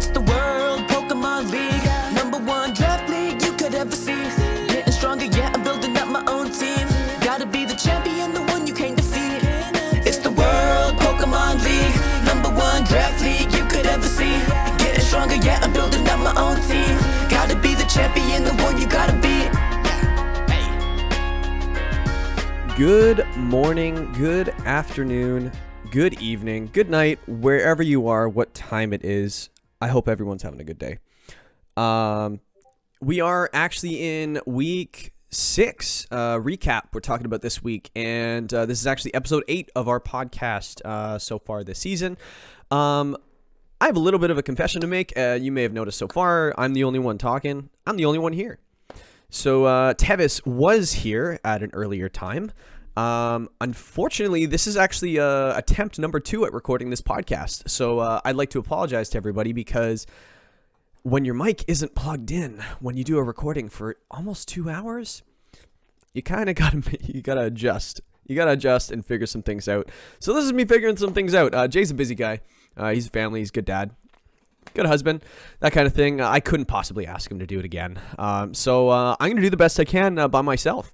It's the World Pokemon League, #1 draft league you could ever see. Getting stronger, yeah, I'm building up my own team. Gotta be the champion, the one you can't defeat. It's the World Pokemon League, #1 draft league you could ever see. Getting stronger, yeah, I'm building up my own team. Gotta be the champion, the one you gotta beat. Good morning, good afternoon, good evening, good night, wherever you are, what time it is. I hope everyone's having a good day. We are actually in week 6 recap we're talking about this week, and this is actually episode 8 of our podcast so far this season. I have a little bit of a confession to make. You may have noticed so far, I'm the only one talking. I'm the only one here. So Tevis was here at an earlier time. Unfortunately, this is actually attempt number 2 at recording this podcast. So I'd like to apologize to everybody because when your mic isn't plugged in, when you do a recording for almost 2 hours, you kind of gotta adjust. You gotta adjust and figure some things out. So this is me figuring some things out. Jay's a busy guy. He's a family. He's a good dad. Good husband, that kind of thing. I couldn't possibly ask him to do it again. So I'm going to do the best I can by myself.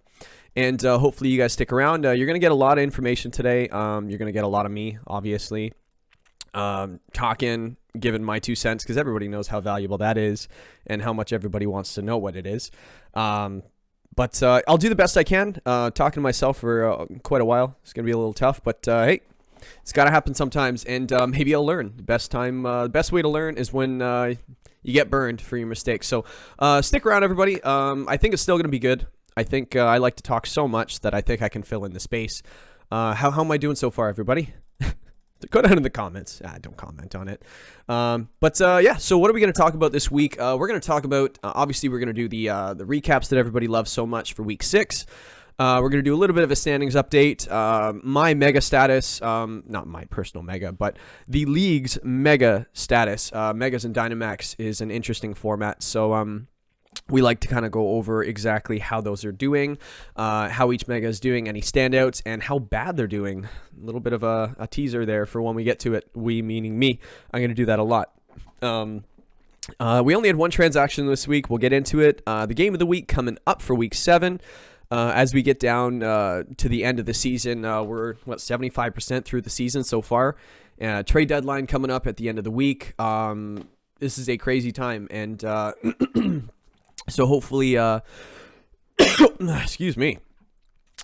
And hopefully you guys stick around. You're going to get a lot of information today. You're going to get a lot of me, obviously. Talking, giving my 2 cents, because everybody knows how valuable that is and how much everybody wants to know what it is. But I'll do the best I can. Talking to myself for quite a while. It's going to be a little tough, but hey. It's got to happen sometimes, and maybe I'll learn. The best way to learn is when you get burned for your mistakes. So stick around, everybody. I think it's still going to be good. I think I like to talk so much that I think I can fill in the space. How am I doing so far, everybody? Go down in the comments. Don't comment on it. Yeah, so what are we going to talk about this week? We're going to talk about, obviously, we're going to do the recaps that everybody loves so much for week 6. We're going to do a little bit of a standings update, my mega status, not my personal mega, but the league's mega status. Megas and Dynamax is an interesting format, so we like to kind of go over exactly how those are doing, how each mega is doing, any standouts, and how bad they're doing. A little bit of a teaser there for when we get to it, we meaning me. I'm going to do that a lot. We only had one transaction this week. We'll get into it. The game of the week coming up for week 7. As we get down to the end of the season, we're 75% through the season so far. Trade deadline coming up at the end of the week. This is a crazy time, and so hopefully, excuse me.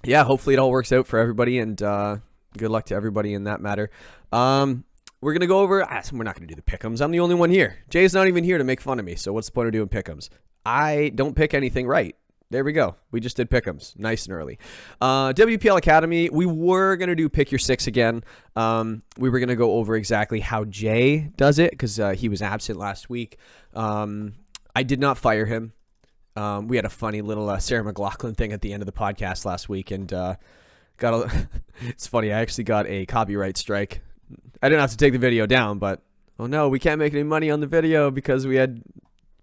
Yeah, hopefully it all works out for everybody, and good luck to everybody in that matter. We're gonna go over. We're not gonna do the pick'ems. I'm the only one here. Jay's not even here to make fun of me. So what's the point of doing pick'ems? I don't pick anything right. There we go. We just did pick'ems, nice and early. WPL Academy, we were going to do Pick Your 6 again. We were going to go over exactly how Jay does it because he was absent last week. I did not fire him. We had a funny little Sarah McLachlan thing at the end of the podcast last week, and it's funny, I actually got a copyright strike. I didn't have to take the video down, but oh no, we can't make any money on the video because we had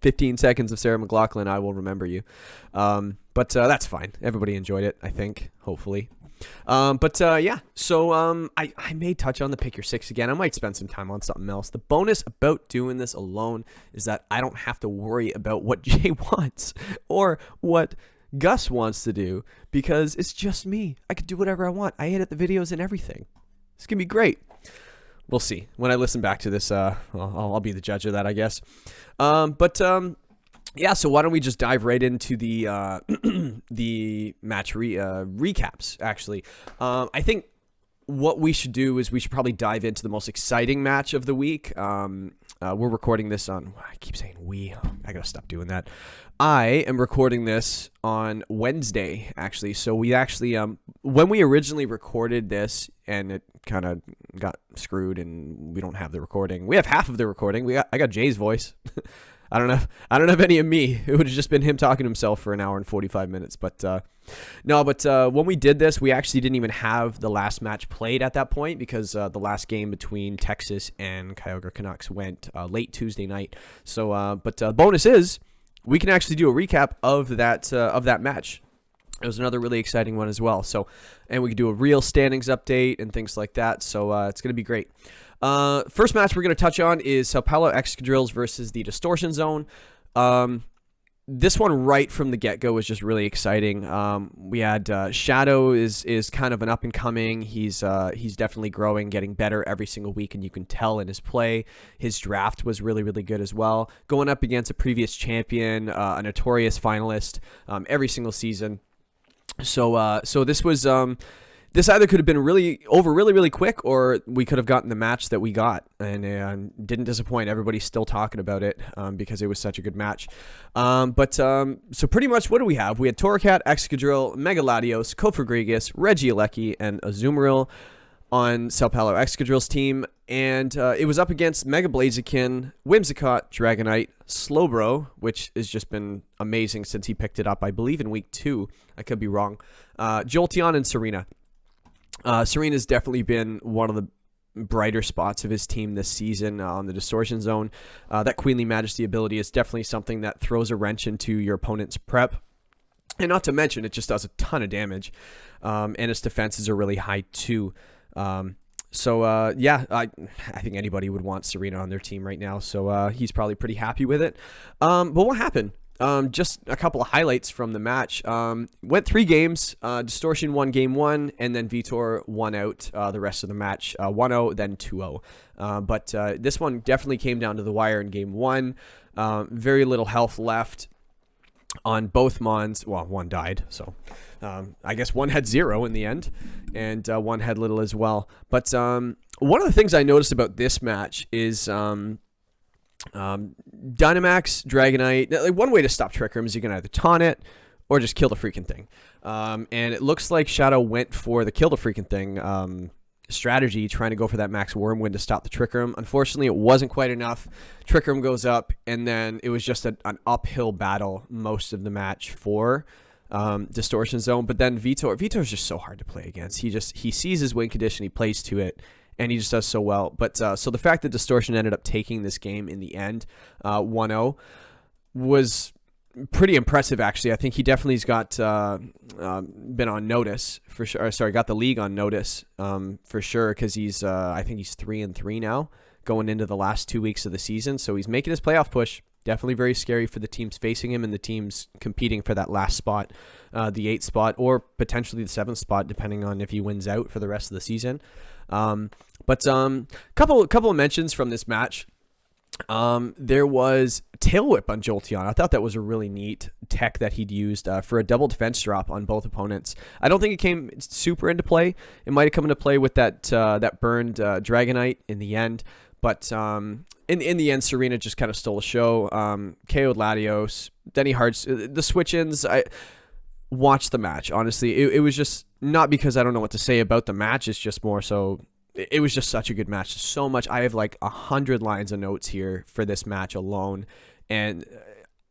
15 seconds of Sarah McLachlan, I will remember you. But that's fine. Everybody enjoyed it, I think, hopefully. Yeah, so I may touch on the Pick Your 6 again. I might spend some time on something else. The bonus about doing this alone is that I don't have to worry about what Jay wants or what Gus wants to do because it's just me. I could do whatever I want. I edit the videos and everything. It's going to be great. We'll see. When I listen back to this, I'll be the judge of that, I guess. Yeah, so why don't we just dive right into the the match recaps, actually. I think what we should do is we should probably dive into the most exciting match of the week. We're recording this on, I keep saying we. I got to stop doing that. I am recording this on Wednesday, actually. So we actually, when we originally recorded this and it kind of got screwed and we don't have the recording. We have half of the recording. I got Jay's voice. I don't have any of me. It would have just been him talking to himself for an hour and 45 minutes. But when we did this, we actually didn't even have the last match played at that point because the last game between Texas and Kyogre Canucks went late Tuesday night. So, the bonus is we can actually do a recap of that match. It was another really exciting one as well. So, and we could do a real standings update and things like that. So it's going to be great. First match we're going to touch on is Sao Paulo Excadrills versus the Distortion Zone. This one right from the get-go was just really exciting. We had Shadow is kind of an up-and-coming. He's definitely growing, getting better every single week, and you can tell in his play. His draft was really, really good as well. Going up against a previous champion, a notorious finalist every single season. So this was... This either could have been really quick, or we could have gotten the match that we got, and didn't disappoint. Everybody's still talking about it because it was such a good match. So pretty much, what do we have? We had Torracat, Excadrill, Megaladios, Kofagrigus, Regieleki, and Azumarill on Sao Paulo Excadrill's team, and it was up against Mega Blaziken, Whimsicott, Dragonite, Slowbro, which has just been amazing since he picked it up, I believe, in week 2. I could be wrong. Jolteon and Serena. Serena's definitely been one of the brighter spots of his team this season on the Distortion Zone. That Queenly Majesty ability is definitely something that throws a wrench into your opponent's prep. And not to mention, it just does a ton of damage. And its defenses are really high too. I think anybody would want Serena on their team right now. So he's probably pretty happy with it. But what happened? Just a couple of highlights from the match. Went 3 games. Distortion won game 1, and then Vitor won out the rest of the match. 1-0, then 2-0. But this one definitely came down to the wire in game 1. Very little health left on both Mons. Well, one died, so I guess one had 0 in the end, and one had little as well. But one of the things I noticed about this match is... Dynamax, Dragonite. Like, one way to stop Trick Room is you can either taunt it or just kill the freaking thing. And it looks like Shadow went for the kill the freaking thing strategy, trying to go for that Max Wormwind to stop the Trick Room. Unfortunately, it wasn't quite enough. Trick Room goes up, and then it was just an uphill battle most of the match for Distortion Zone. But then Vitor's just so hard to play against. He sees his win condition, he plays to it, and he just does so well. But so the fact that Distortion ended up taking this game in the end, 1-0, was pretty impressive, actually. I think he definitely's got been on notice for sure. Sorry, got the league on notice for sure, because I think he's 3-3 now, going into the last 2 weeks of the season. So he's making his playoff push. Definitely very scary for the teams facing him and the teams competing for that last spot, the 8th spot, or potentially the 7th spot, depending on if he wins out for the rest of the season. Couple of mentions from this match. There was Tail Whip on Jolteon. I thought that was a really neat tech that he'd used for a double defense drop on both opponents. I don't think it came super into play. It might have come into play with that burned Dragonite in the end. But in the end, Serena just kind of stole the show. KO'd Latios. Denny Hart's the switch-ins. I watched the match. Honestly, it was just not because I don't know what to say about the match. It's just more so it was just such a good match. So much. I have like 100 lines of notes here for this match alone, and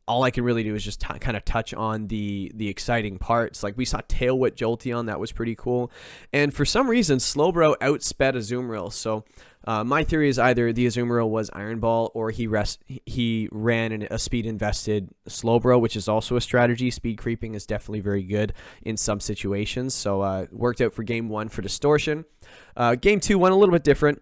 all I can really do is just kind of touch on the exciting parts. Like, we saw Tail Whip Jolteon. That was pretty cool. And for some reason, Slowbro outsped Azumarill. So my theory is either the Azumarill was Iron Ball, or he ran a speed invested Slowbro, which is also a strategy. Speed creeping is definitely very good in some situations. So worked out for game 1 for Distortion. Game 2 went a little bit different.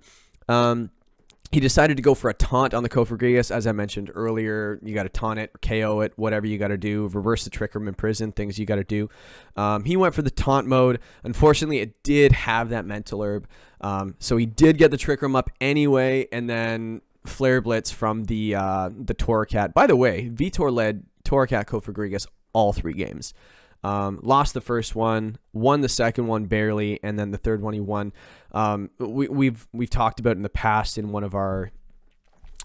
He decided to go for a taunt on the Kofagrigus. As I mentioned earlier, you got to taunt it, KO it, whatever you got to do, reverse the Trick Room in prison, things you got to do. He went for the taunt mode. Unfortunately, it did have that mental herb. So he did get the Trick Room up anyway, and then Flare Blitz from the Torracat. By the way, Vitor led Torracat Kofagrigus all 3 games. Lost the first one, won the second one barely, and then the third one he won. We've talked about in the past in one of our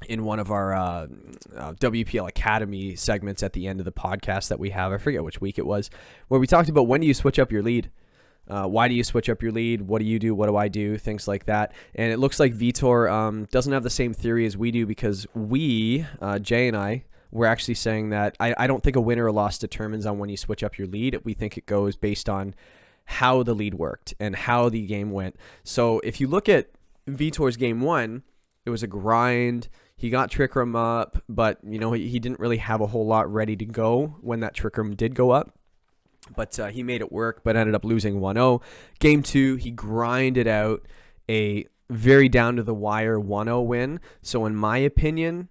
WPL Academy segments at the end of the podcast that we have. I forget which week it was, where we talked about when do you switch up your lead. Why do you switch up your lead? What do you do? What do I do? Things like that. And it looks like Vitor doesn't have the same theory as we do, because Jay and I, we're actually saying that I don't think a win or a loss determines on when you switch up your lead. We think it goes based on how the lead worked and how the game went. So if you look at Vitor's game 1, it was a grind. He got Trick Room up, but he didn't really have a whole lot ready to go when that Trick Room did go up. But he made it work, but ended up losing 1-0. Game 2, he grinded out a very down to the wire 1-0 win. So in my opinion,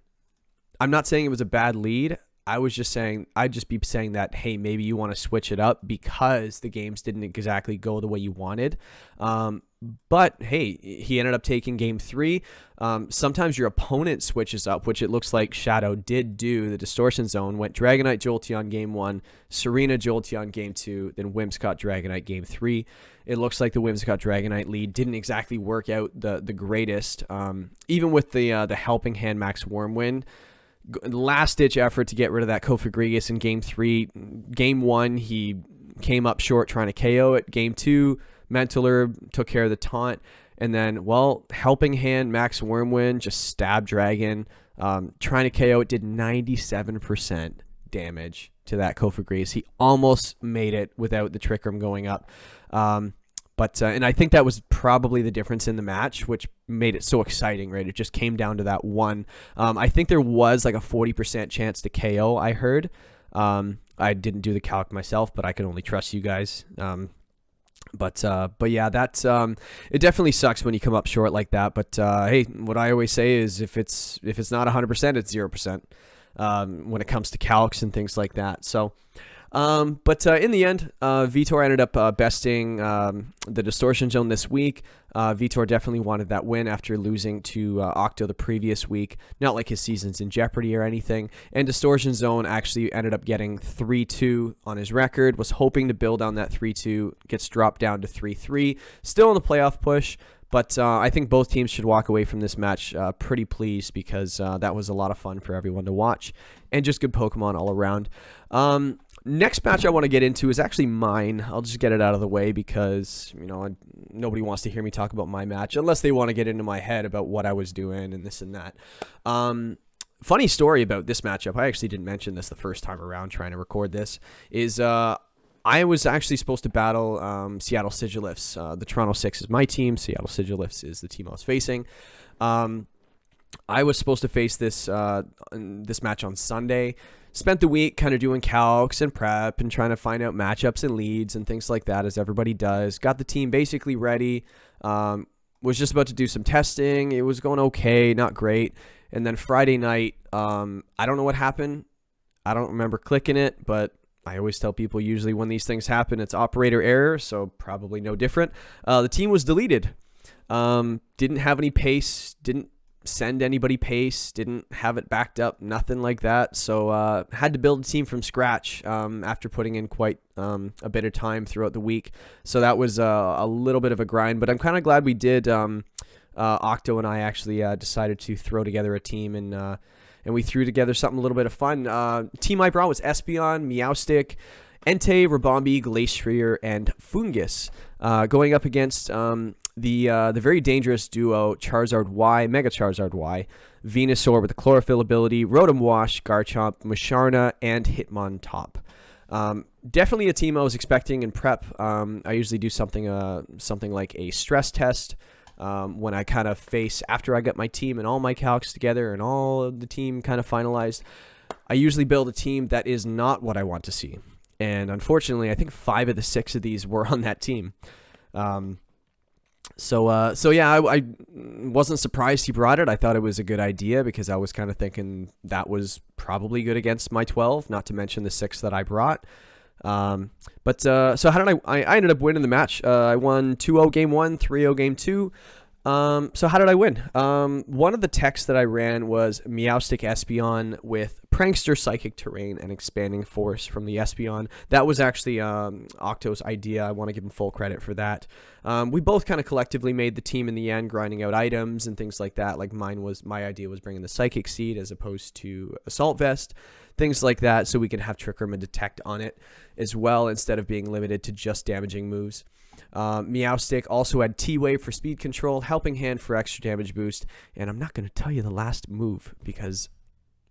I'm not saying it was a bad lead. I'd just be saying that, hey, maybe you want to switch it up because the games didn't exactly go the way you wanted. But hey, he ended up taking game 3. Sometimes your opponent switches up, which it looks like Shadow did do. The Distortion Zone went Dragonite Jolteon game 1, Serena Jolteon game 2, then Whimsicott Dragonite game 3. It looks like the Whimsicott Dragonite lead didn't exactly work out the greatest. Even with the Helping Hand Max Wormwind, last-ditch effort to get rid of that Kofagrigus in Game 3. Game 1, he came up short trying to KO it. Game 2, Mental Herb took care of the taunt. And then, well, Helping Hand, Max Wormwind, just stab Dragon. Trying to KO it, did 97% damage to that Kofagrigus. He almost made it without the Trick Room going up. And I think that was probably the difference in the match, which made it so exciting, right? It just came down to that one. I think there was like a 40% chance to KO, I heard. I didn't do the calc myself, but I can only trust you guys. But yeah, that's it definitely sucks when you come up short like that. But hey, what I always say is if it's not 100%, it's 0% when it comes to calcs and things like that. So. But in the end, Vitor ended up besting the Distortion Zone this week. Vitor definitely wanted that win after losing to Octo the previous week. Not like his season's in jeopardy or anything. And Distortion Zone actually ended up getting 3-2 on his record. Was hoping to build on that 3-2. Gets dropped down to 3-3. Still in the playoff push. But I think both teams should walk away from this match pretty pleased because that was a lot of fun for everyone to watch. And just good Pokemon all around. Next match I want to get into is actually mine. I'll just get it out of the way because, nobody wants to hear me talk about my match unless they want to get into my head about what I was doing and this and that. Funny story about this matchup. I actually didn't mention this the first time around trying to record this. Is I was actually supposed to battle Seattle Sigilifts. The Toronto 6 is my team. Seattle Sigilifts is the team I was facing. I was supposed to face this match on Sunday. Spent the week kind of doing calcs and prep and trying to find out matchups and leads and things like that, as everybody does. Got the team basically ready. Was just about to do some testing. It was going okay, not great. And then Friday night, I don't know what happened. I don't remember clicking it, but I always tell people usually when these things happen, it's operator error, so probably no different. The team was deleted. Didn't have any pace, didn't send anybody pace, didn't have it backed up, nothing like that. So had to build a team from scratch after putting in quite a bit of time throughout the week. So that was a little bit of a grind, but I'm kind of glad we did. Octo and I actually decided to throw together a team and we threw together something a little bit of fun. Team I brought was Espeon, Meowstic, Entei, Rabombi, Glacier, and Fungus, going up against the very dangerous duo Charizard Y, Mega Charizard Y, Venusaur with the Chlorophyll ability, Rotom Wash, Garchomp, Musharna, and Hitmontop. Definitely a team I was expecting in prep. I usually do something like a stress test when I kind of face, after I get my team and all my calcs together and all of the team kind of finalized, I usually build a team that is not what I want to see. And unfortunately, I think 5 of the 6 of these were on that team. So yeah, I wasn't surprised he brought it. I thought it was a good idea because I was kind of thinking that was probably good against my 12, not to mention the 6 that I brought. So how did I ended up winning the match. I won 2-0 game 1, 3-0 game 2. So how did I win? One of the techs that I ran was Meowstic Espeon with Prankster Psychic Terrain and Expanding Force from the Espeon. That was actually Octo's idea. I want to give him full credit for that. We both kind of collectively made the team in the end, grinding out items and things like that. Like my idea was bringing the Psychic Seed as opposed to Assault Vest, things like that, so we can have Trick Room and Detect on it as well instead of being limited to just damaging moves. Meowstic also had T-Wave for speed control, Helping Hand for extra damage boost, and I'm not going to tell you the last move because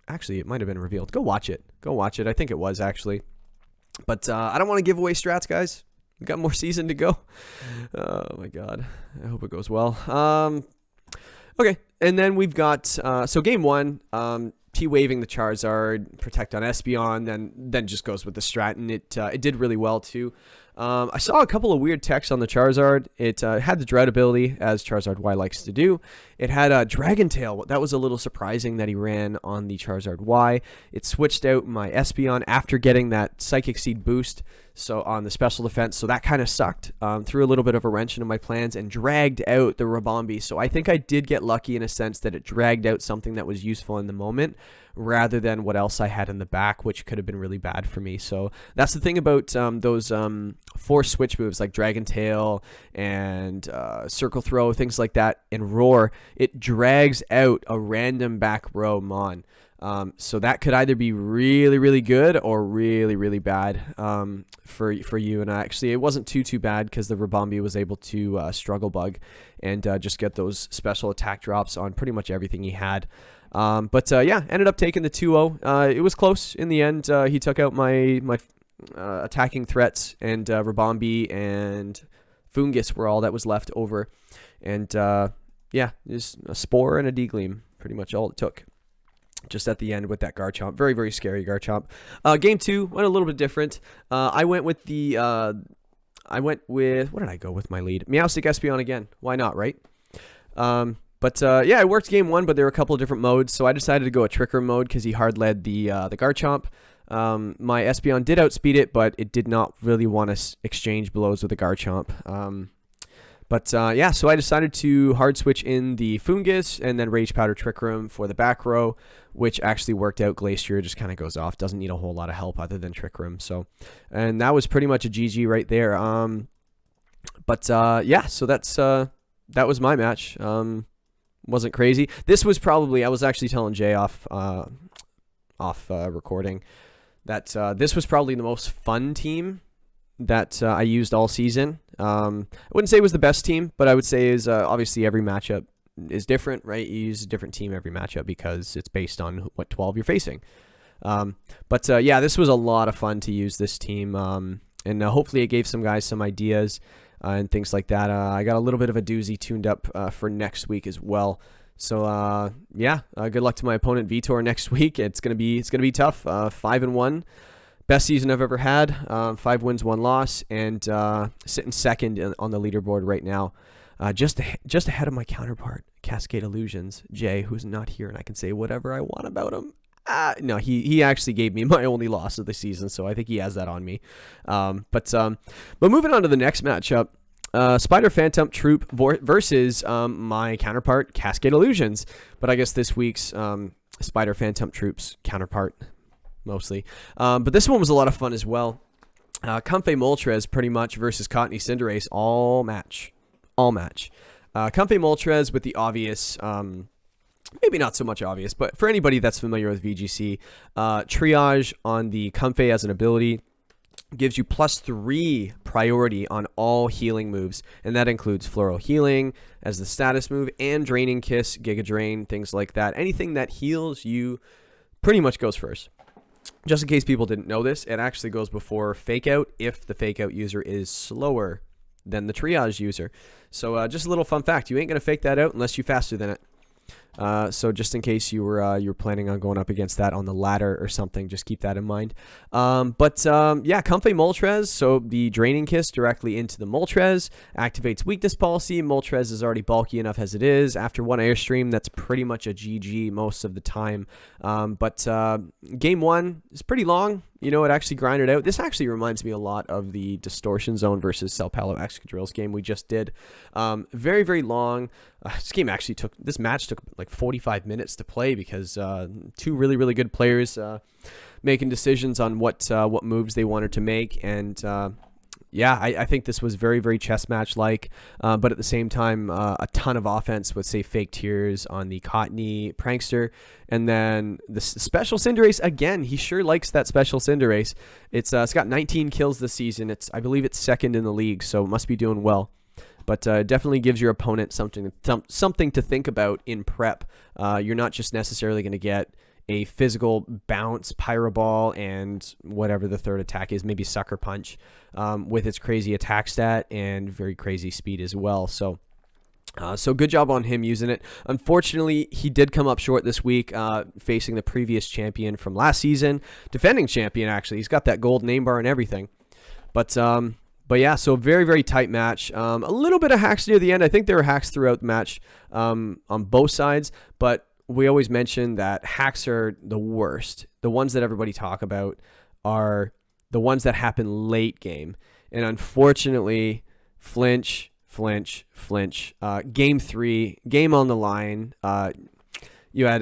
actually it might have been revealed. Go watch it. I think it was actually. But I don't want to give away strats, guys. We've got more season to go. Oh my god. I hope it goes well. Okay, and then we've got so game 1, T-waving the Charizard, protect on Espeon, then just goes with the strat, and it did really well too. I saw a couple of weird texts on the Charizard. It had the Drought ability, as Charizard Y likes to do. It had a Dragon Tail. That was a little surprising that he ran on the Charizard Y. It switched out my Espeon after getting that Psychic Seed boost so on the special defense, so that kind of sucked. Threw a little bit of a wrench into my plans and dragged out the Rabombi. So I think I did get lucky in a sense that it dragged out something that was useful in the moment rather than what else I had in the back, which could have been really bad for me. So that's the thing about those force switch moves like Dragon Tail and Circle Throw, things like that, and Roar. It drags out a random back row Mon. So that could either be really, really good or really, really bad for you. And actually, it wasn't too bad because the Rabombi was able to struggle bug and just get those special attack drops on pretty much everything he had. But yeah, ended up taking the 2-0. It was close in the end. He took out my attacking threats, and Rabombi and Fungus were all that was left over. And yeah, just a Spore and a D-Gleam, pretty much all it took. Just at the end with that Garchomp. Very, very scary Garchomp. Game 2 went a little bit different. I went with what did I go with my lead? Meowstic Espeon again. Why not, right? But yeah, it worked game 1, but there were a couple of different modes. So I decided to go a Trick Room mode because he hard led the Garchomp. My Espeon did outspeed it, but it did not really want to exchange blows with the Garchomp. But yeah, so I decided to hard switch in the Fungus and then Rage Powder Trick Room for the back row, which actually worked out. Glacier just kind of goes off, doesn't need a whole lot of help other than Trick Room. So, and that was pretty much a GG right there. But yeah, so that was my match. Wasn't crazy. This was probably, I was actually telling Jay off recording that this was probably the most fun team that I used all season. I wouldn't say it was the best team, but I would say is obviously every matchup is different, right? You use a different team every matchup because it's based on what 12 you're facing. But yeah, this was a lot of fun to use this team, and hopefully it gave some guys some ideas and things like that. I got a little bit of a doozy tuned up for next week as well. So yeah, good luck to my opponent Vitor next week. It's gonna be tough. 5-1. Best season I've ever had. 5 wins, 1 loss, and sitting second on the leaderboard right now. Just ahead of my counterpart, Cascade Illusions, Jay, who's not here, and I can say whatever I want about him. No, he actually gave me my only loss of the season, so I think he has that on me. But moving on to the next matchup, Spider Phantom Troop versus my counterpart, Cascade Illusions. But I guess this week's Spider Phantom Troop's counterpart, mostly. But this one was a lot of fun as well. Comfey Moltres pretty much versus Cottony Cinderace, all match. Comfey Moltres with the obvious, maybe not so much obvious, but for anybody that's familiar with VGC, Triage on the Comfey as an ability gives you +3 priority on all healing moves, and that includes Floral Healing as the status move and Draining Kiss, Giga Drain, things like that. Anything that heals you pretty much goes first. Just in case people didn't know this, it actually goes before Fake Out if the Fake Out user is slower than the Triage user. So just a little fun fact, you ain't going to fake that out unless you're faster than it. So just in case you were planning on going up against that on the ladder or something, just keep that in mind. Yeah, Comfey Moltres, so the Draining Kiss directly into the Moltres activates Weakness Policy. Moltres is already bulky enough as it is. After one Airstream, that's pretty much a GG most of the time. But game 1 is pretty long. You know, it actually grinded out. This actually reminds me a lot of the Distortion Zone versus Sao Paulo Excadrilles game we just did. Very, very long. This match took like 45 minutes to play because two really, really good players making decisions on what moves they wanted to make. And yeah, I think this was very, very chess match like, but at the same time, a ton of offense with, say, Fake Tears on the Cottony Prankster. And then the special Cinderace, again, he sure likes that special Cinderace. It's got 19 kills this season. I believe it's second in the league, so it must be doing well. But definitely gives your opponent something to think about in prep. You're not just necessarily going to get a physical bounce, Pyro Ball, and whatever the third attack is, maybe Sucker Punch, with its crazy attack stat and very crazy speed as well. So good job on him using it. Unfortunately, he did come up short this week, facing the previous champion from last season, defending champion actually. He's got that gold name bar and everything. But But yeah, so very, very tight match. A little bit of hacks near the end. I think there were hacks throughout the match on both sides, but we always mention that hacks are the worst. The ones that everybody talk about are the ones that happen late game. And unfortunately, flinch. Game 3, game on the line. You had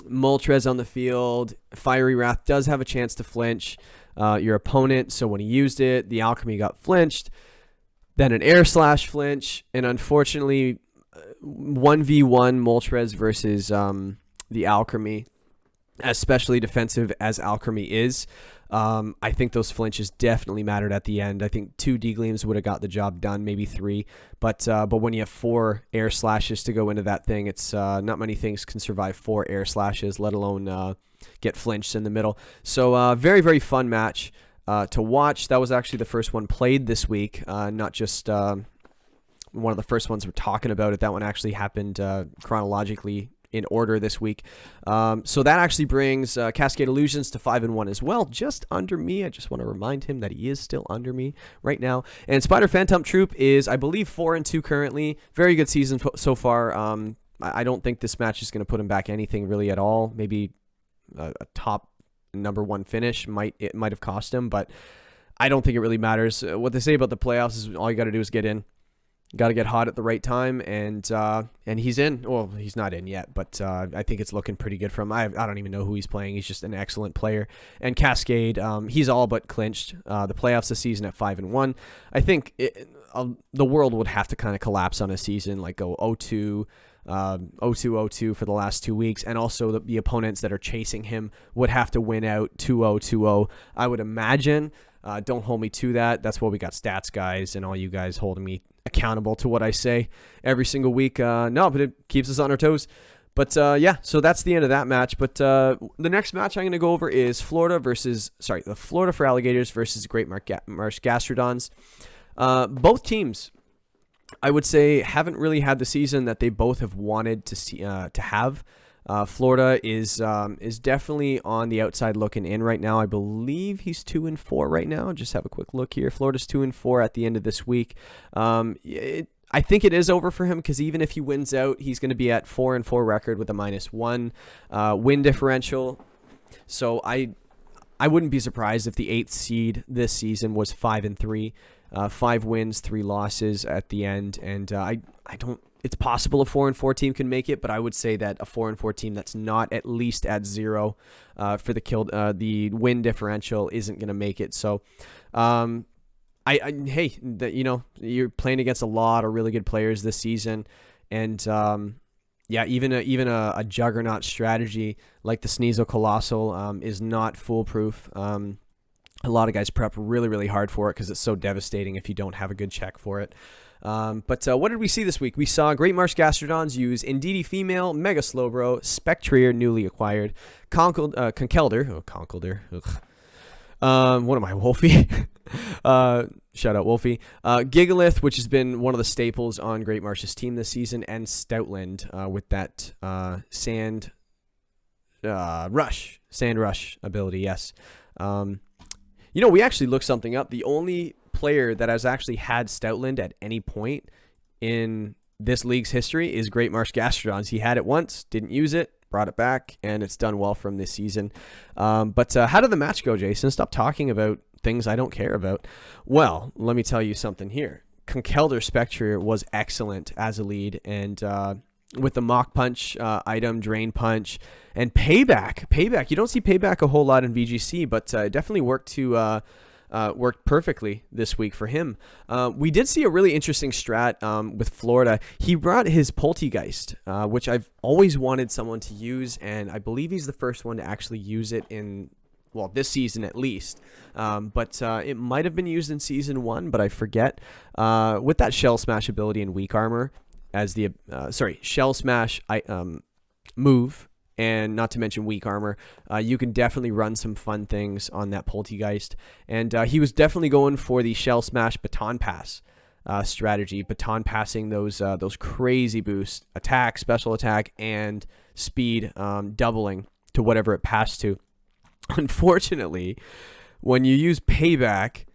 Moltres on the field. Fiery Wrath does have a chance to flinch your opponent, so when he used it, the Alchemy got flinched. Then an Air Slash flinch, and unfortunately, 1v1 Moltres versus the Alchemy, especially defensive as Alchemy is. I think those flinches definitely mattered at the end. I think 2 D-Gleams would have got the job done, maybe 3. But when you have 4 Air Slashes to go into that thing, it's not many things can survive 4 Air Slashes, let alone get flinched in the middle. So very, very fun match to watch. That was actually the first one played this week, not just one of the first ones we're talking about it. That one actually happened chronologically in order this week. So that actually brings Cascade Illusions to 5-1 as well, just under me. I just want to remind him that he is still under me right now. And Spider Phantom Troop is, I believe, 4-2 currently. Very good season so far. I don't think this match is going to put him back anything really at all. Maybe a top number 1 finish might have cost him, but I don't think it really matters. What they say about the playoffs is all you got to do is get in. Got to get hot at the right time, and he's in. Well, he's not in yet, but I think it's looking pretty good for him. I don't even know who he's playing. He's just an excellent player. And Cascade, he's all but clinched the playoffs this season at 5-1. I think the world would have to kind of collapse on a season, like go 0-2, 0-2 for the last 2 weeks, and also the opponents that are chasing him would have to win out 2-0, 2-0. I would imagine. Don't hold me to that. That's why we got stats guys and all you guys holding me accountable to what I say every single week. No, but it keeps us on our toes. But yeah, so that's the end of that match. But the next match I'm going to go over is the Florida for Alligators versus Great Marsh Gastrodons. Both teams, I would say, haven't really had the season that they both have wanted to have. Florida is definitely on the outside looking in right now. I believe he's 2-4 right now. Just have a quick look here. Florida's 2-4 at the end of this week. I think it is over for him because even if he wins out, he's going to be at 4-4 record with a -1 win differential. So I wouldn't be surprised if the 8th seed this season was 5-3, 5 wins, 3 losses at the end. And I don't. It's possible a 4-4 team can make it, but I would say that a 4-4 team that's not at least at 0 for the win differential isn't going to make it. So, you're playing against a lot of really good players this season, and yeah, even a juggernaut strategy like the Sneasel Colossal is not foolproof. A lot of guys prep really, really hard for it because it's so devastating if you don't have a good check for it. But what did we see this week? We saw Great Marsh Gastrodons use Indeedee Female, Mega Slowbro, Spectrier newly acquired, Conkeldurr. What am I, Wolfie? Shout out Wolfie. Gigalith, which has been one of the staples on Great Marsh's team this season, and Stoutland with that Sand Rush ability, yes. We actually looked something up. The only player that has actually had Stoutland at any point in this league's history is Great Marsh Gastrodons. He had it once, didn't use it, brought it back, and it's done well for him this season. But how did the match go, Jason? Stop talking about things I don't care about. Well, let me tell you something here. Conkeldurr Spectre was excellent as a lead, and with the Mach Punch item, Drain Punch, and Payback. You don't see Payback a whole lot in VGC, but it definitely worked perfectly this week for him. We did see a really interesting strat with Florida. He brought his Poltegeist, which I've always wanted someone to use, and I believe he's the first one to actually use it in, well, this season at least. But it might have been used in Season 1, but I forget. With that Shell Smash ability and Weak Armor as the, Shell Smash move, and not to mention Weak Armor, you can definitely run some fun things on that Poltegeist. And he was definitely going for the Shell Smash Baton Pass strategy, baton passing those crazy boosts, attack, special attack, and speed doubling to whatever it passed to. Unfortunately, when you use Payback,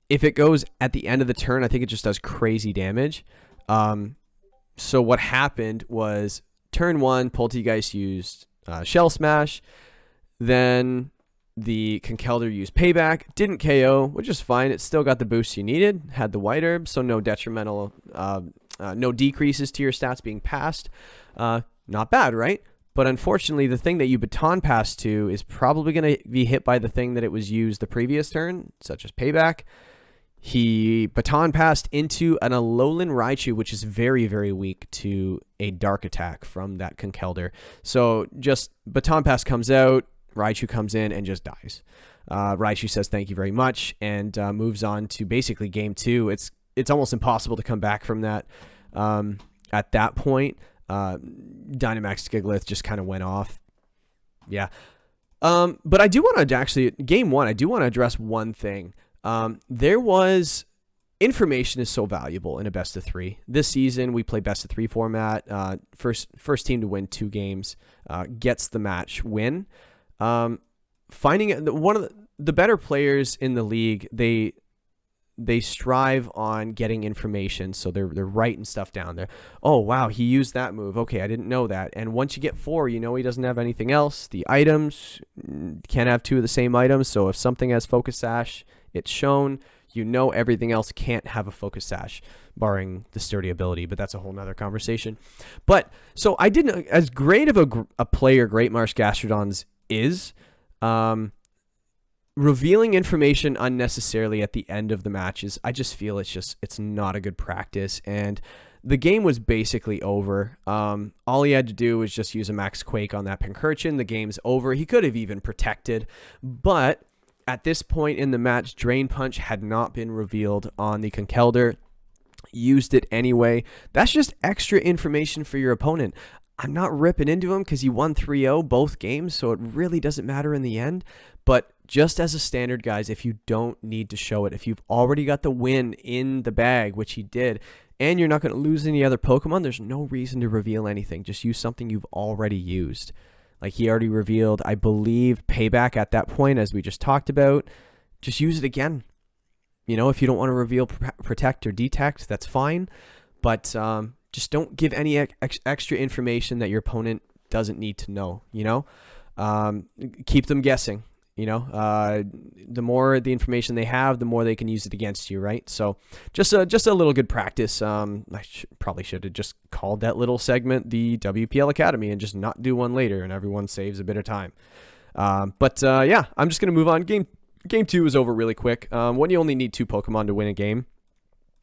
if it goes at the end of the turn, I think it just does crazy damage. So what happened was turn 1, Poltegeist used Shell Smash. Then the Conkeldurr used Payback. Didn't KO, which is fine. It still got the boost you needed. Had the White Herb, so no detrimental, no decreases to your stats being passed. Not bad, right? But unfortunately, the thing that you baton pass to is probably going to be hit by the thing that it was used the previous turn, such as Payback. He baton passed into an Alolan Raichu, which is very, very weak to a dark attack from that Conkeldurr. So just baton pass comes out, Raichu comes in and just dies. Raichu says thank you very much and moves on to basically game 2. It's almost impossible to come back from that. At that point, Dynamax Gigalith just kind of went off. Yeah. But I do want to actually, game 1, I do want to address one thing. There was information is so valuable in a best of 3. This season we play best of 3 format. First team to win 2 games gets the match win. Finding one of the better players in the league, they strive on getting information, so they're writing stuff down there. Oh wow, he used that move. Okay, I didn't know that. And once you get 4, you know he doesn't have anything else. The items can't have 2 of the same items, so if something has Focus Sash, it's shown. You know everything else can't have a Focus Sash, barring the sturdy ability, but that's a whole nother conversation. But so I didn't, as great of a player Great Marsh Gastrodons is, revealing information unnecessarily at the end of the matches, I just feel it's not a good practice. And the game was basically over. All he had to do was just use a Max Quake on that Pincurchin. The game's over. He could have even protected, but at this point in the match, Drain Punch had not been revealed on the Conkeldurr. Used it anyway. That's just extra information for your opponent. I'm not ripping into him because he won 3-0 both games, so it really doesn't matter in the end. But just as a standard, guys, if you don't need to show it, if you've already got the win in the bag, which he did, and you're not going to lose any other Pokemon, there's no reason to reveal anything. Just use something you've already used. Like he already revealed, I believe, Payback at that point, as we just talked about. Just use it again. You know, if you don't want to reveal Protect or Detect, that's fine. But just don't give any extra information that your opponent doesn't need to know, you know? Keep them guessing, you know? The more the information they have, the more they can use it against you, right? So just a little good practice. I probably should have just called that little segment the WPL Academy and just not do one later, and everyone saves a bit of time. Yeah, I'm just going to move on. Game 2 is over really quick. When you only need 2 Pokemon to win a game,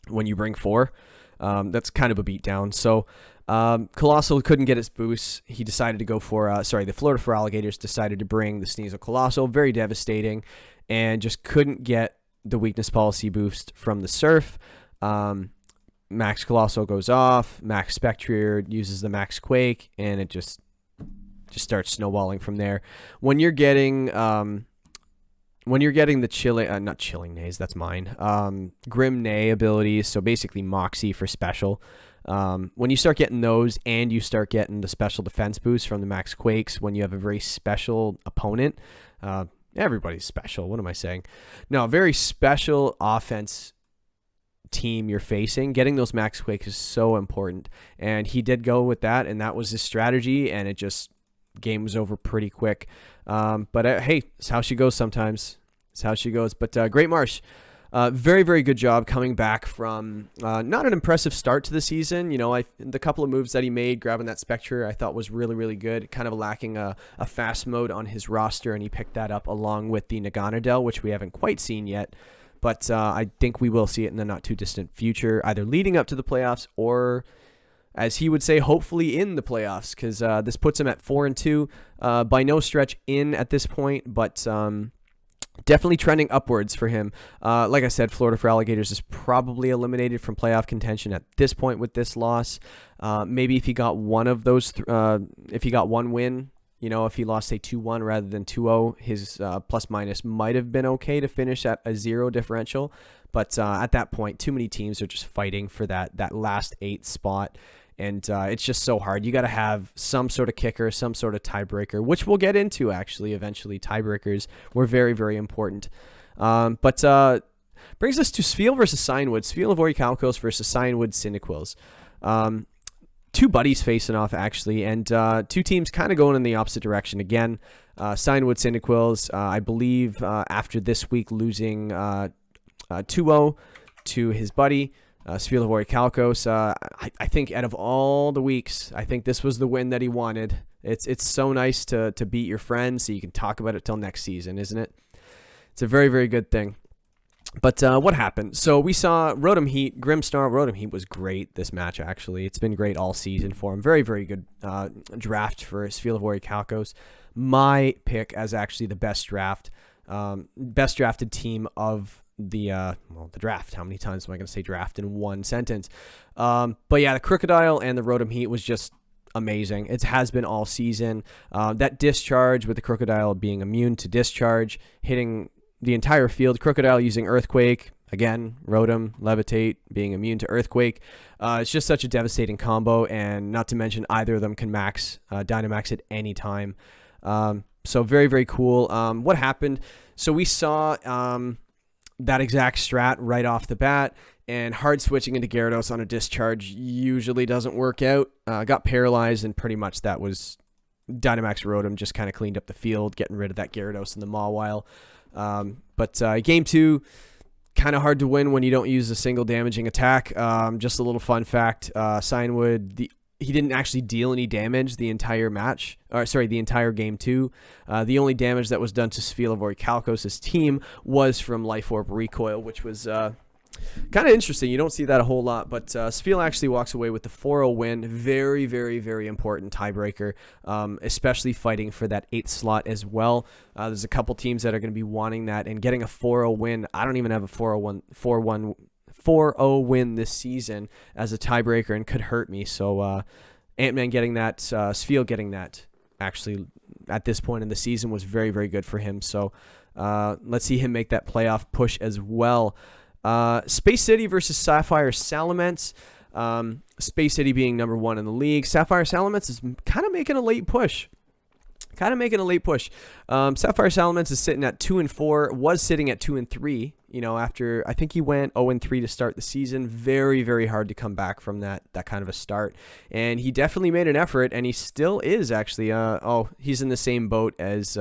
when you bring 4, that's kind of a beatdown. So Colossal couldn't get its boost. He decided to go for, the Florida for Alligators decided to bring the Sneasel Colossal. Very devastating, and just couldn't get the weakness policy boost from the Surf. Max Colossal goes off. Max Spectrier uses the Max Quake, and it just starts snowballing from there. When you're getting the not Chilling Nays, that's mine. Grim Nay abilities, so basically Moxie for special. When you start getting those and you start getting the special defense boost from the Max Quakes, when you have a very special opponent, everybody's special. What am I saying? No, a very special offense team you're facing. Getting those Max Quakes is so important. And he did go with that, and that was his strategy, and it just, game was over pretty quick. Hey, it's how she goes sometimes. It's how she goes. But Great Marsh, very, very good job coming back from not an impressive start to the season. You know, the couple of moves that he made, grabbing that Spectre, I thought was really, really good. Kind of lacking a fast mode on his roster, and he picked that up along with the Naganadel, which we haven't quite seen yet. But I think we will see it in the not-too-distant future, either leading up to the playoffs or, as he would say, hopefully in the playoffs, because this puts him at 4-2. By no stretch in at this point, but definitely trending upwards for him. Like I said, Florida for Alligators is probably eliminated from playoff contention at this point with this loss. Maybe if he got one of those, if he got one win, you know, if he lost, say, 2-1 rather than 2-0, his plus-minus might have been okay to finish at a 0 differential. But at that point, too many teams are just fighting for that last 8 spot. And it's just so hard. You got to have some sort of kicker, some sort of tiebreaker, which we'll get into, actually, eventually. Tiebreakers were very, very important. brings us to Spiel versus Signwood. Spiel of Orichalcos versus Signwood Cyniquils. Two buddies facing off, actually, and two teams kind of going in the opposite direction again. Signwood Cyniquils, I believe, after this week losing 2-0 to his buddy, Spiel of Orichalcos. I think out of all the weeks, I think this was the win that he wanted. It's so nice to beat your friend so you can talk about it till next season, isn't it? It's a very, very good thing. But what happened? So we saw Rotom Heat, Grimstar. Rotom Heat was great this match, actually. It's been great all season for him. Very, very good draft for Spiel of Orichalcos. My pick as actually the best drafted team of the draft. How many times am I going to say draft in one sentence? But yeah, the Crocodile and the Rotom Heat was just amazing. It has been all season. That discharge with the Crocodile being immune to discharge, hitting the entire field. Crocodile using Earthquake. Again, Rotom, Levitate, being immune to Earthquake. It's just such a devastating combo, and not to mention either of them can max Dynamax at any time. So very, very cool. What happened? So we saw that exact strat right off the bat, and hard switching into Gyarados on a discharge usually doesn't work out. Got paralyzed, and pretty much that was Dynamax Rotom just kind of cleaned up the field, getting rid of that Gyarados in the Mawile. But game 2, kind of hard to win when you don't use a single damaging attack. Just a little fun fact, Signwood, he didn't actually deal any damage the entire match, the entire game 2. The only damage that was done to Spiel of Orichalcos' team was from Life Orb Recoil, which was kind of interesting. You don't see that a whole lot, but Spiel actually walks away with the 4-0 win. Very, very, very important tiebreaker, especially fighting for that 8th slot as well. There's a couple teams that are going to be wanting that, and getting a 4-0 win. I don't even have a 4-0 win this season as a tiebreaker, and could hurt me. So Ant-Man getting that, Spiel getting that, actually at this point in the season was very, very good for him. So let's see him make that playoff push as well. Space City versus Sapphire Salamence. Space City being number 1 in the league. Sapphire Salamence is kind of making a late push. Sapphire Salamence is sitting at 2-4. Was sitting at 2-3. After I think he went 0-3 to start the season. Very, very hard to come back from that kind of a start. And he definitely made an effort, and he still is actually. He's in the same boat as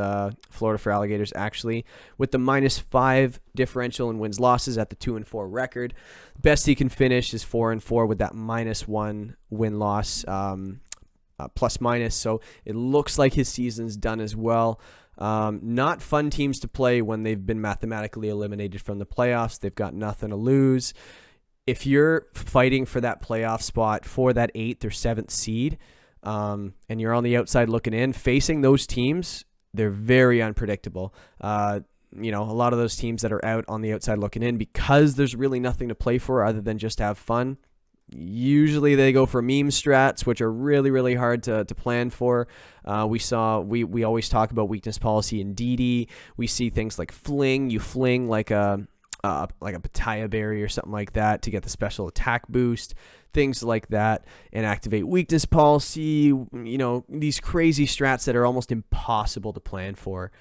Florida for Alligators, actually, with the -5 differential in wins losses at the 2-4 record. Best he can finish is 4-4 with that -1 win loss. Plus minus, so it looks like his season's done as well. Not fun teams to play when they've been mathematically eliminated from the playoffs. They've got nothing to lose. If you're fighting for that playoff spot for that 8th or 7th seed, and you're on the outside looking in, facing those teams, they're very unpredictable. A lot of those teams that are out on the outside looking in, because there's really nothing to play for other than just have fun, usually they go for meme strats, which are really, really hard to plan for. We always talk about weakness policy in DD. We see things like fling. You fling like a Pataya Berry or something like that to get the special attack boost, things like that, and activate weakness policy. These crazy strats that are almost impossible to plan for.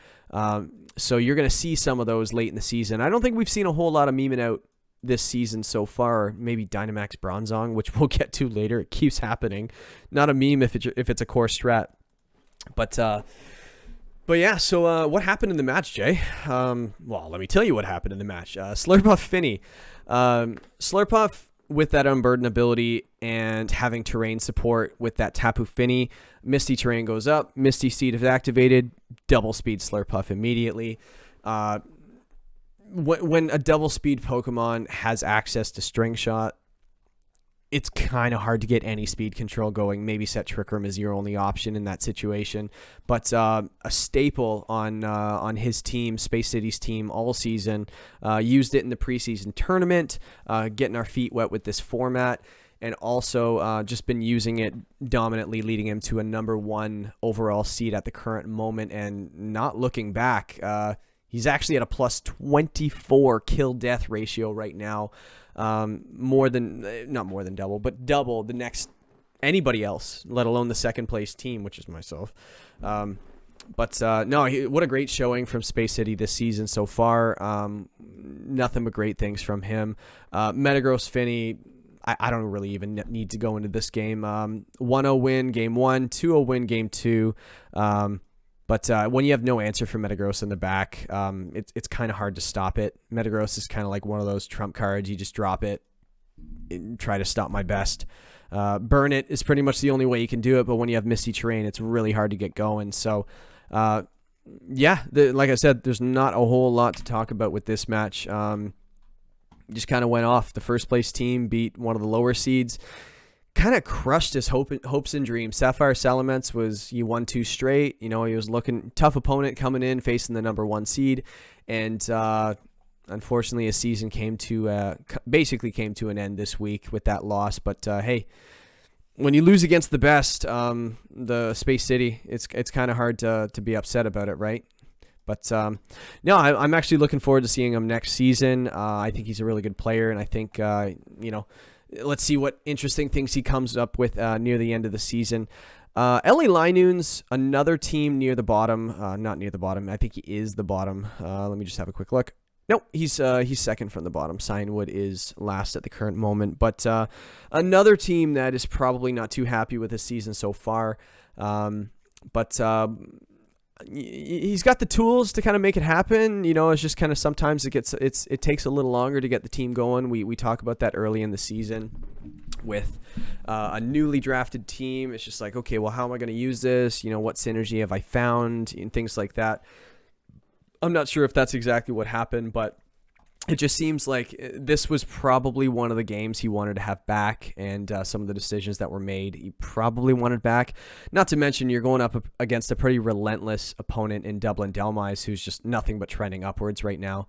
So you're going to see some of those late in the season. I don't think we've seen a whole lot of meming out this season so far. Maybe Dynamax Bronzong, which we'll get to later. It keeps happening. Not a meme if it's a core strat. But yeah, so what happened in the match, Jay? Well, let me tell you what happened in the match. Slurpuff Finny. Slurpuff with that Unburden ability and having terrain support with that Tapu Fini. Misty Terrain goes up. Misty Seed is activated. Double speed Slurpuff immediately. When a double speed Pokemon has access to String Shot, it's kind of hard to get any speed control going. Maybe set Trick Room as your only option in that situation. But a staple on his team, Space City's team, all season. Used it in the preseason tournament, getting our feet wet with this format. And also just been using it dominantly, leading him to a number 1 overall seed at the current moment. And not looking back, he's actually at a plus 24 kill-death ratio right now. Not more than double, but double the next anybody else, let alone the second place team, which is myself. But no, what a great showing from Space City this season so far. Nothing but great things from him. Metagross Finney, I don't really even need to go into this game. 1-0 win game 1, 2-0 win game 2. But when you have no answer for Metagross in the back, it's kind of hard to stop it. Metagross is kind of like one of those trump cards. You just drop it and try to stop my best. Burn it is pretty much the only way you can do it, but when you have Misty Terrain, it's really hard to get going. So, like I said, there's not a whole lot to talk about with this match. Just kind of went off. The first place team beat one of the lower seeds. Kind of crushed his hopes and dreams. Sapphire Salamence he won 2 straight. He was looking tough opponent coming in, facing the number 1 seed, and unfortunately, his season basically came to an end this week with that loss. But hey, when you lose against the best, the Space City, it's kind of hard to be upset about it, right? But no, I'm actually looking forward to seeing him next season. I think he's a really good player, and I think let's see what interesting things he comes up with near the end of the season. LA Linoons, another team near the bottom. Not near the bottom. I think he is the bottom. Let me just have a quick look. Nope, he's second from the bottom. Cinewood is last at the current moment. But another team that is probably not too happy with his season so far. But he's got the tools to kind of make it happen. It's just kind of sometimes it takes a little longer to get the team going. We talk about that early in the season with a newly drafted team. It's just like, okay, well, how am I going to use this? What synergy have I found and things like that. I'm not sure if that's exactly what happened, but it just seems like this was probably one of the games he wanted to have back, and some of the decisions that were made, he probably wanted back. Not to mention, you're going up against a pretty relentless opponent in Dublin Delmise, who's just nothing but trending upwards right now.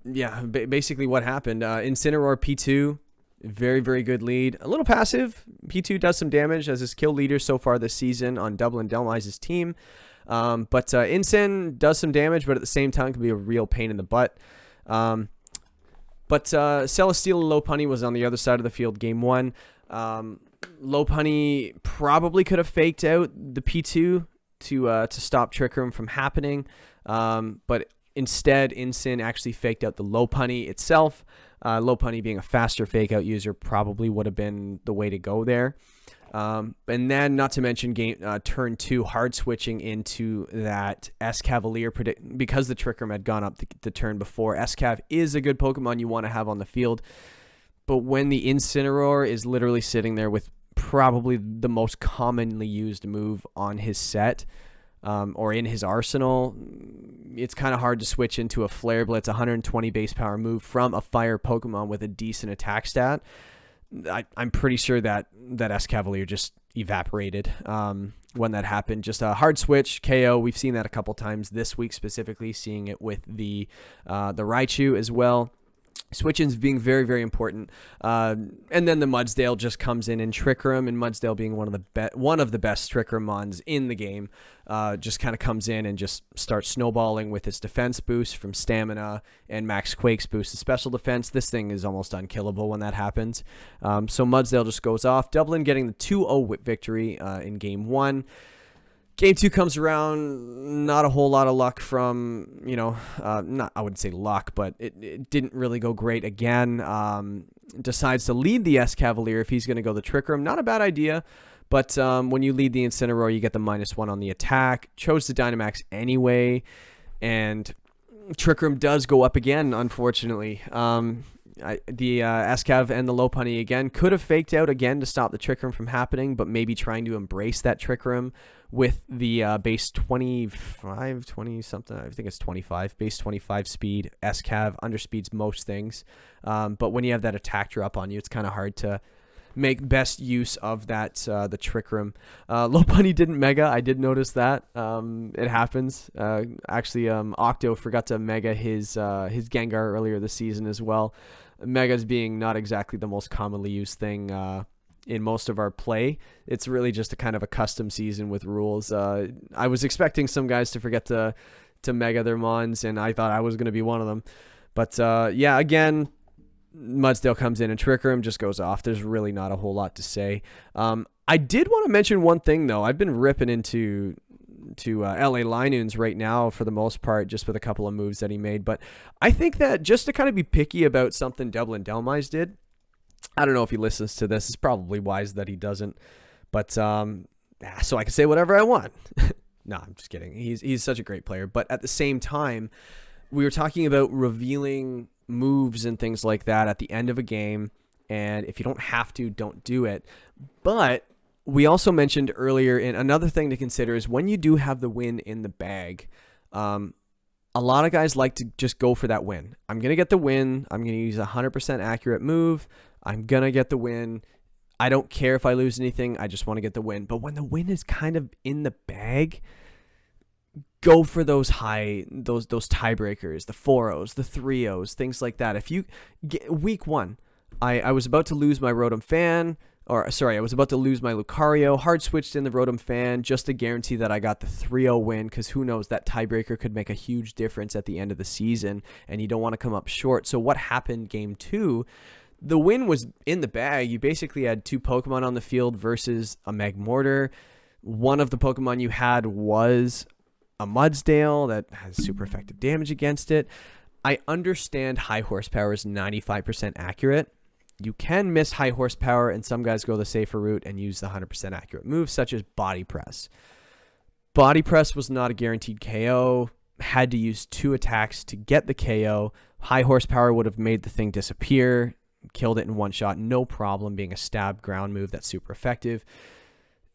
Basically what happened, Incineroar P2, very, very good lead. A little passive. P2 does some damage as his kill leader so far this season on Dublin Delmise's team. But Incin does some damage, but at the same time can be a real pain in the butt. But Celesteal and Lopunny was on the other side of the field game 1. Lopunny probably could have faked out the P2 to stop Trick Room from happening. But instead, Incin actually faked out the Lopunny itself. Lopunny, being a faster fake out user, probably would have been the way to go there. And then, not to mention, turn 2 hard switching into that S-Cavalier because the Trick Room had gone up the turn before. S-Cav is a good Pokemon you want to have on the field, but when the Incineroar is literally sitting there with probably the most commonly used move on his set, or in his arsenal, it's kind of hard to switch into a Flare Blitz 120 base power move from a fire Pokemon with a decent attack stat. I'm pretty sure that S-Cavalier just evaporated when that happened. Just a hard switch, KO. We've seen that a couple times this week, specifically seeing it with the Raichu as well. Switch-ins being very, very important. And then the Mudsdale just comes in Trick Room, and Mudsdale being one of the best Trick Room mons in the game, just kind of comes in and just starts snowballing with its defense boost from Stamina and Max Quake's boost to special defense. This thing is almost unkillable when that happens. So Mudsdale just goes off. Dublin getting the 2-0 victory in Game 1. Game 2 comes around, not a whole lot of luck from, I wouldn't say luck, but it didn't really go great again. Decides to lead the S-Cavalier if he's going to go the Trick Room. Not a bad idea, but when you lead the Incineroar, you get the -1 on the attack. Chose the Dynamax anyway, and Trick Room does go up again, unfortunately. The S-Cav and the Lopunny again could have faked out again to stop the Trick Room from happening, but maybe trying to embrace that Trick Room with the base 25, 20 something, I think it's 25, base 25 speed. S-Cav underspeeds most things, but when you have that attack drop on you, it's kind of hard to make best use of that, the Trick Room. Lopunny didn't Mega. I did notice that. It happens. Actually, Octo forgot to Mega his Gengar earlier this season as well. Megas being not exactly the most commonly used thing in most of our play. It's really just a kind of a custom season with rules. I was expecting some guys to forget to Mega their Mons, and I thought I was going to be one of them. But yeah, again, Mudsdale comes in and Tricker him, just goes off. There's really not a whole lot to say. I did want to mention one thing, though. I've been ripping into LA Linoons right now for the most part, just with a couple of moves that he made. But I think that just to kind of be picky about something Devlin Delmise did, I don't know if he listens to this. It's probably wise that he doesn't. But so I can say whatever I want. No, I'm just kidding. He's such a great player. But at the same time, we were talking about revealing moves and things like that at the end of a game. And if you don't have to, don't do it. But we also mentioned earlier, and another thing to consider is when you do have the win in the bag, a lot of guys like to just go for that win. I'm going to get the win. I'm going to use a 100% accurate move. I'm going to get the win. I don't care if I lose anything. I just want to get the win. But when the win is kind of in the bag, go for those tiebreakers, the 4-0s, the 3-0s, things like that. If you get week one, I was about to lose my Rotom Fan, I was about to lose my Lucario, hard switched in the Rotom Fan just to guarantee that I got the 3-0 win, because who knows, that tiebreaker could make a huge difference at the end of the season, and you don't want to come up short. So what happened game 2? The win was in the bag. You basically had 2 Pokemon on the field versus a Magmortar. One of the Pokemon you had was a Mudsdale that has super effective damage against it. I understand high horsepower is 95% accurate. You can miss high horsepower, and some guys go the safer route and use the 100% accurate moves, such as Body Press. Body Press was not a guaranteed KO. Had to use 2 attacks to get the KO. High horsepower would have made the thing disappear, killed it in one shot, no problem, being a stab ground move that's super effective.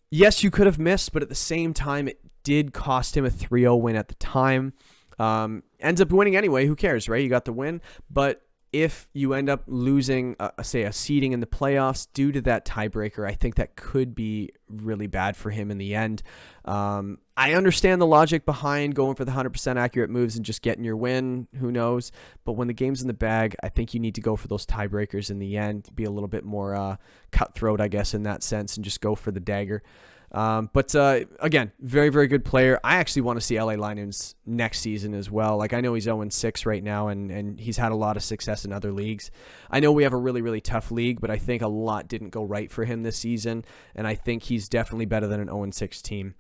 Yes, you could have missed, but at the same time, it did cost him a 3-0 win at the time. Ends up winning anyway. Who cares, right? You got the win. But if you end up losing, say, a seeding in the playoffs due to that tiebreaker, I think that could be really bad for him in the end. I understand the logic behind going for the 100% accurate moves and just getting your win. Who knows? But when the game's in the bag, I think you need to go for those tiebreakers in the end, be a little bit more cutthroat, I guess, in that sense, and just go for the dagger. But again, very, very good player. I actually want to see LA Linoons next season as well. Like, I know he's 0-6 right now, and he's had a lot of success in other leagues. I know we have a really, really tough league, but I think a lot didn't go right for him this season, and I think he's definitely better than an 0-6 team.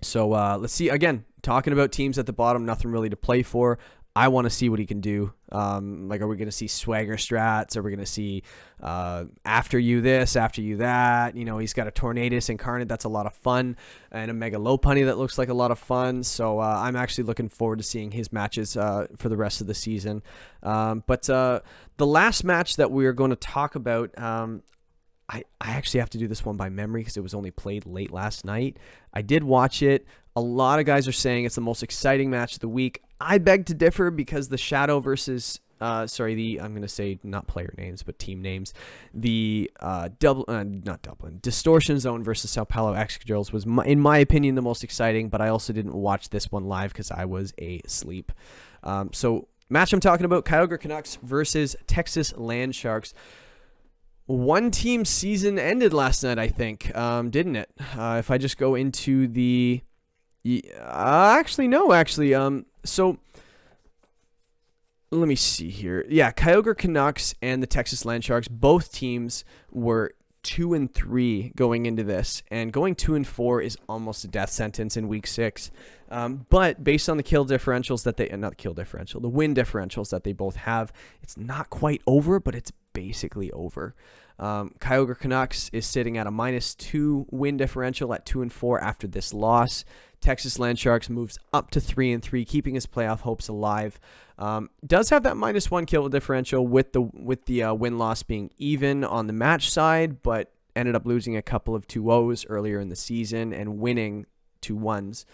So let's see. Again, talking about teams at the bottom, nothing really to play for. I want to see what he can do. Like, are we going to see swagger strats? Are we going to see after you this, after you that? You know, he's got a Tornadus Incarnate. That's a lot of fun. And a Mega Lopunny that looks like a lot of fun. So I'm actually looking forward to seeing his matches for the rest of the season. But the last match that we are going to talk about, I actually have to do this one by memory because it was only played late last night. I did watch it. A lot of guys are saying it's the most exciting match of the week. I beg to differ because the Shadow versus, I'm going to say not player names, but team names. The Distortion Zone versus Sao Paulo X-Girls was, in my opinion, the most exciting, but I also didn't watch this one live because I was asleep. So match I'm talking about, Kyogre Canucks versus Texas Land Sharks. One team season ended last night, I think, didn't it? If I just go into the... So let me see here. Yeah, Kyogre Canucks and the Texas Land Sharks, both teams were 2-3 going into this, and going 2-4 is almost a death sentence in week 6. But based on the kill differentials that they, not kill differential, the win differentials that they both have, it's not quite over, but it's basically over. Kyogre Canucks is sitting at a -2 win differential at 2-4 after this loss. Texas Land Sharks moves up to 3-3, keeping his playoff hopes alive. Does have that -1 kill differential with the win-loss being even on the match side, but ended up losing a couple of 2-0s earlier in the season and winning 2-1s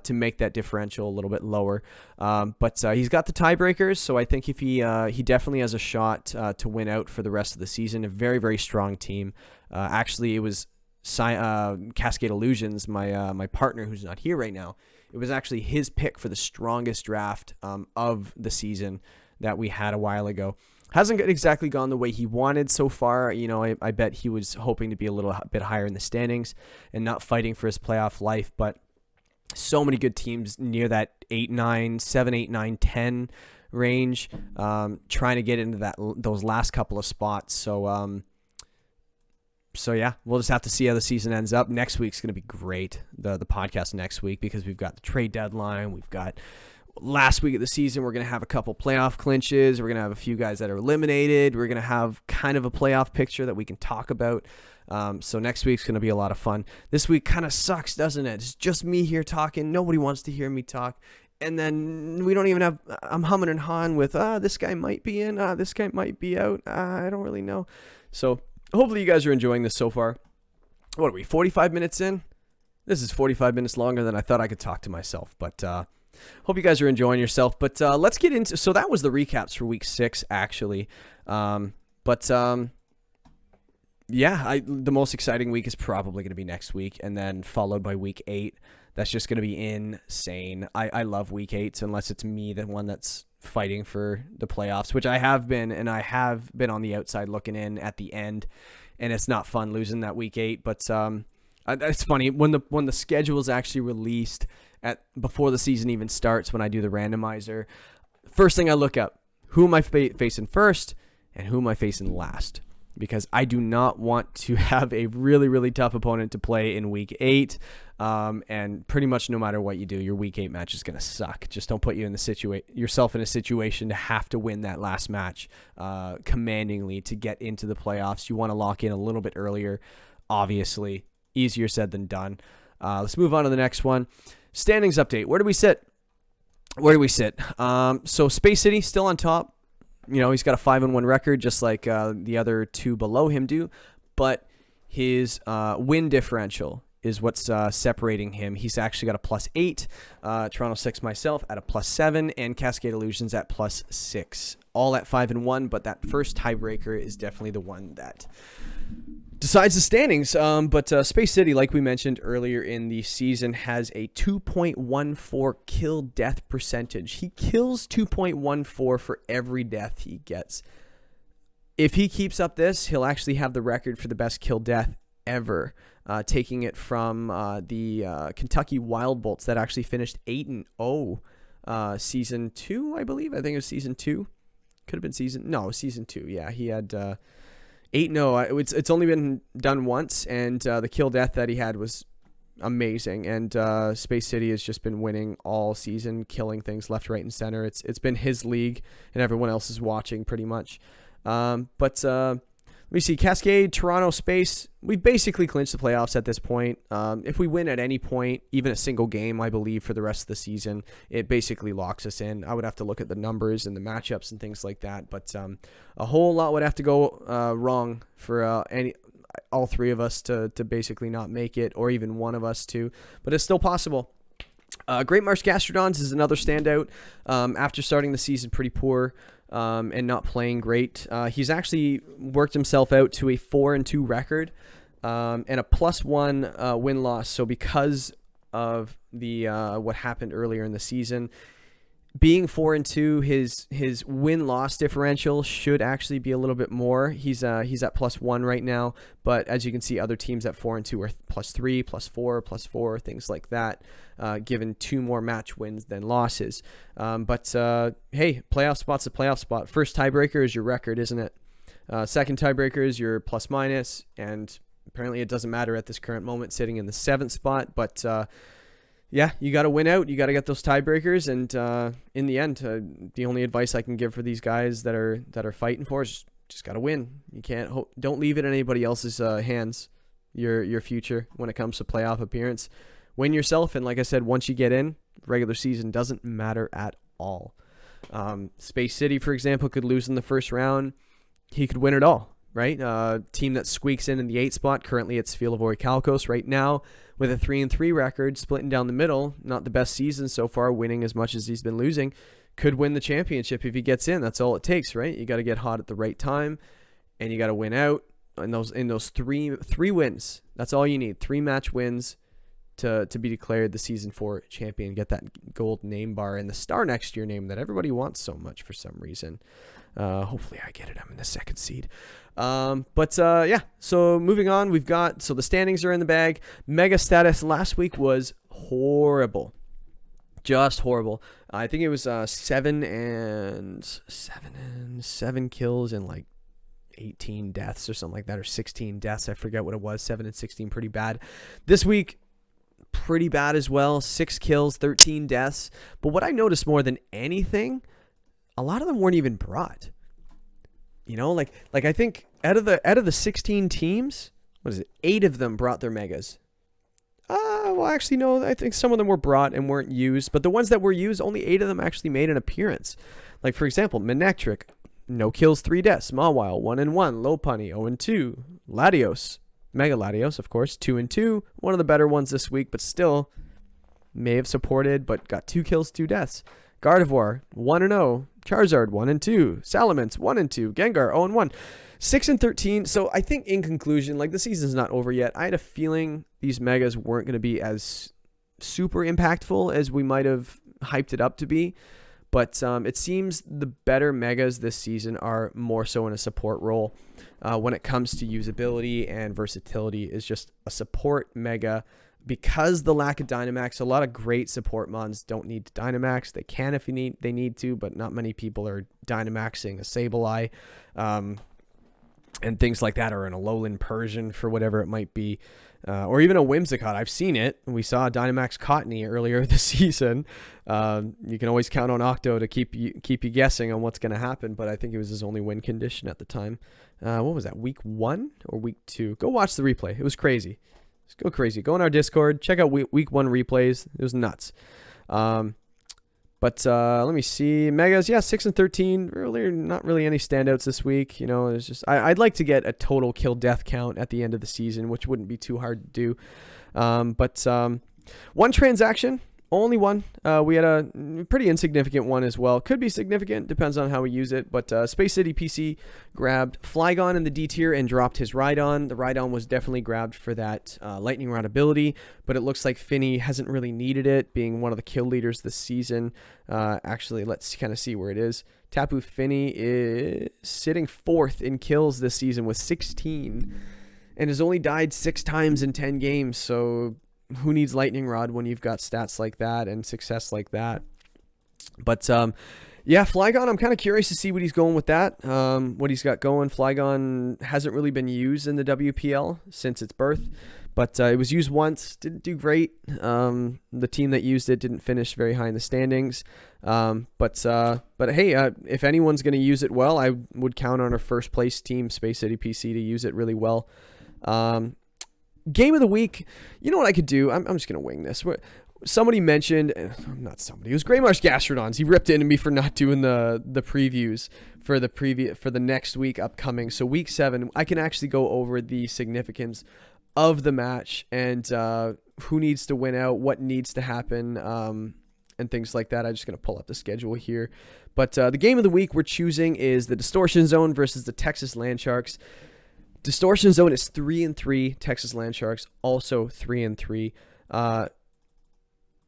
to make that differential a little bit lower. But he's got the tiebreakers, so I think if he definitely has a shot to win out for the rest of the season. A very, very strong team. Actually, it was Cascade Illusions, my partner who's not here right now. It was actually his pick for the strongest draft of the season that we had a while ago. Hasn't exactly gone the way he wanted so far. You know, I bet he was hoping to be a little bit higher in the standings and not fighting for his playoff life, but so many good teams near that 8-9, 7, 8, 9, 10 range, trying to get into those last couple of spots. So yeah, we'll just have to see how the season ends up. Next week's going to be great, the podcast next week, because we've got the trade deadline. We've got last week of the season. We're going to have a couple playoff clinches. We're going to have a few guys that are eliminated. We're going to have kind of a playoff picture that we can talk about. So next week's going to be a lot of fun. This week kind of sucks, doesn't it? It's just me here talking. Nobody wants to hear me talk. And then we don't even have, I'm humming and hawing with, this guy might be in, this guy might be out. I don't really know. So hopefully you guys are enjoying this so far. What are we, 45 minutes in? This is 45 minutes longer than I thought I could talk to myself, but hope you guys are enjoying yourself. But let's get into, so that was the recaps for week 6, actually. Yeah, the most exciting week is probably going to be next week, and then followed by week 8. That's just going to be insane. I love week 8s, unless it's me, the one that's fighting for the playoffs, which I have been, and I have been on the outside looking in at the end, and it's not fun losing that week 8. But it's funny when the schedule is actually released before the season even starts. When I do the randomizer, first thing I look up, who am I facing first, and who am I facing last? Because I do not want to have a really, really tough opponent to play in week 8. And pretty much no matter what you do, your week 8 match is going to suck. Just don't put yourself in a situation to have to win that last match commandingly to get into the playoffs. You want to lock in a little bit earlier, obviously. Easier said than done. Let's move on to the next one. Standings update. Where do we sit? So Space City still on top. You know, he's got a 5-1 record, just like the other 2 below him do. But his win differential is what's separating him. He's actually got a +8. Toronto 6 myself at a +7, and Cascade Illusions at +6. All at 5-1, but that first tiebreaker is definitely the one that decides the standings. But Space City, like we mentioned earlier in the season, has a 2.14 kill death percentage. He kills 2.14 for every death he gets. If he keeps up this, he'll actually have the record for the best kill death ever, taking it from the Kentucky Wild Bolts that actually finished 8-0 season 2, I believe. I think it was season 2. Could have been season 2. Yeah, he had 8-0. It's only been done once, and the kill death that he had was amazing. And Space City has just been winning all season, killing things left, right, and center. It's been his league, and everyone else is watching pretty much. Let me see. Cascade, Toronto, Space. We basically clinched the playoffs at this point. If we win at any point, even a single game, I believe, for the rest of the season, it basically locks us in. I would have to look at the numbers and the matchups and things like that. But a whole lot would have to go wrong for all 3 of us to basically not make it, or even one of us to. But it's still possible. Great Marsh Gastrodons is another standout. After starting the season pretty poor, and not playing great, he's actually worked himself out to a 4-2 record, and a +1 win-loss. So because of the what happened earlier in the season, being 4-2, his win-loss differential should actually be a little bit more. He's at +1 right now, but as you can see, other teams at 4-2 are +3, +4, +4, things like that, given 2 more match wins than losses. But hey, playoff spot's a playoff spot. First tiebreaker is your record, isn't it? Second tiebreaker is your plus-minus, and apparently it doesn't matter at this current moment, sitting in the 7th spot, but yeah, you got to win out. You got to get those tiebreakers, and in the end, the only advice I can give for these guys that are fighting for is just got to win. You can't don't leave it in anybody else's hands. Your future when it comes to playoff appearance. Win yourself, and like I said, once you get in, regular season doesn't matter at all. Space City, for example, could lose in the first round. He could win it all, right? Team that squeaks in the 8th spot. Currently, it's Filavori Calcos right now, with a 3-3 record, splitting down the middle. Not the best season so far, winning as much as he's been losing. Could win the championship if he gets in. That's all it takes, right? You got to get hot at the right time, and you got to win out. In those three wins, that's all you need. 3 match wins to be declared the season 4 champion. Get that gold name bar and the Star Next Year name that everybody wants so much for some reason. Hopefully I get it. I'm in the 2nd seed. Yeah, so moving on, the standings are in the bag. Mega status last week was horrible. Just horrible. I think it was 7 kills and like 18 deaths or something like that, or 16 deaths. I forget what it was. 7 and 16, pretty bad. This week, pretty bad as well. 6 kills, 13 deaths. But what I noticed more than anything, a lot of them weren't even brought. You know, like I think out of the 16 teams, what is it? 8 of them brought their megas. Well, actually, no. I think some of them were brought and weren't used. But the ones that were used, only 8 of them actually made an appearance. Like, for example, Manectric, no kills, 3 deaths. Mawile, 1-1. Lopunny, 0-2. Latios, Mega Latios, of course, 2-2. One of the better ones this week, but still may have supported, but got 2 kills, 2 deaths. Gardevoir, 1-0. Charizard, 1-2. Salamence, 1-2. Gengar, 0-1. 6 and 13. So I think in conclusion, like, the season's not over yet. I had a feeling these megas weren't going to be as super impactful as we might have hyped it up to be. But it seems the better megas this season are more so in a support role. When it comes to usability and versatility, is just a support mega. Because the lack of Dynamax, a lot of great support mons don't need Dynamax. They can if they need to, but not many people are Dynamaxing a Sableye. And things like that, or an Alolan Persian for whatever it might be. Or even a Whimsicott. I've seen it. We saw Dynamax Cottony earlier this season. You can always count on Octo to keep you guessing on what's going to happen, but I think it was his only win condition at the time. What was that, week 1 or week 2? Go watch the replay. It was crazy. Just go crazy. Go on our Discord. Check out week 1 replays. It was nuts. But let me see. Megas, yeah, 6 and 13. Really, not really any standouts this week. You know, it's just I'd like to get a total kill death count at the end of the season, which wouldn't be too hard to do. But one transaction, only one. We had a pretty insignificant one as well. Could be significant, depends on how we use it. But Space City PC grabbed Flygon in the D tier and dropped his Rhydon. The Rhydon was definitely grabbed for that Lightning Rod ability, but it looks like Finny hasn't really needed it, being one of the kill leaders this season. Actually, let's kind of see where it is. Tapu Fini is sitting 4th in kills this season with 16 and has only died 6 times in 10 games. So who needs Lightning Rod when you've got stats like that and success like that? But yeah, Flygon, I'm kind of curious to see what he's going with that, what he's got going. Flygon hasn't really been used in the WPL since its birth, but it was used once, didn't do great. The team that used it didn't finish very high in the standings. But hey, if anyone's going to use it well, I would count on our first place team, Space City PC, to use it really well. Game of the week, you know what I could do? I'm just going to wing this. Somebody mentioned, not somebody, it was Greymarsh Gastrodons. He ripped into me for not doing the previews for the next week upcoming. So week 7, I can actually go over the significance of the match and who needs to win out, what needs to happen, and things like that. I'm just going to pull up the schedule here. But the game of the week we're choosing is the Distortion Zone versus the Texas Landsharks. Distortion Zone is 3-3. Texas Landsharks also 3-3.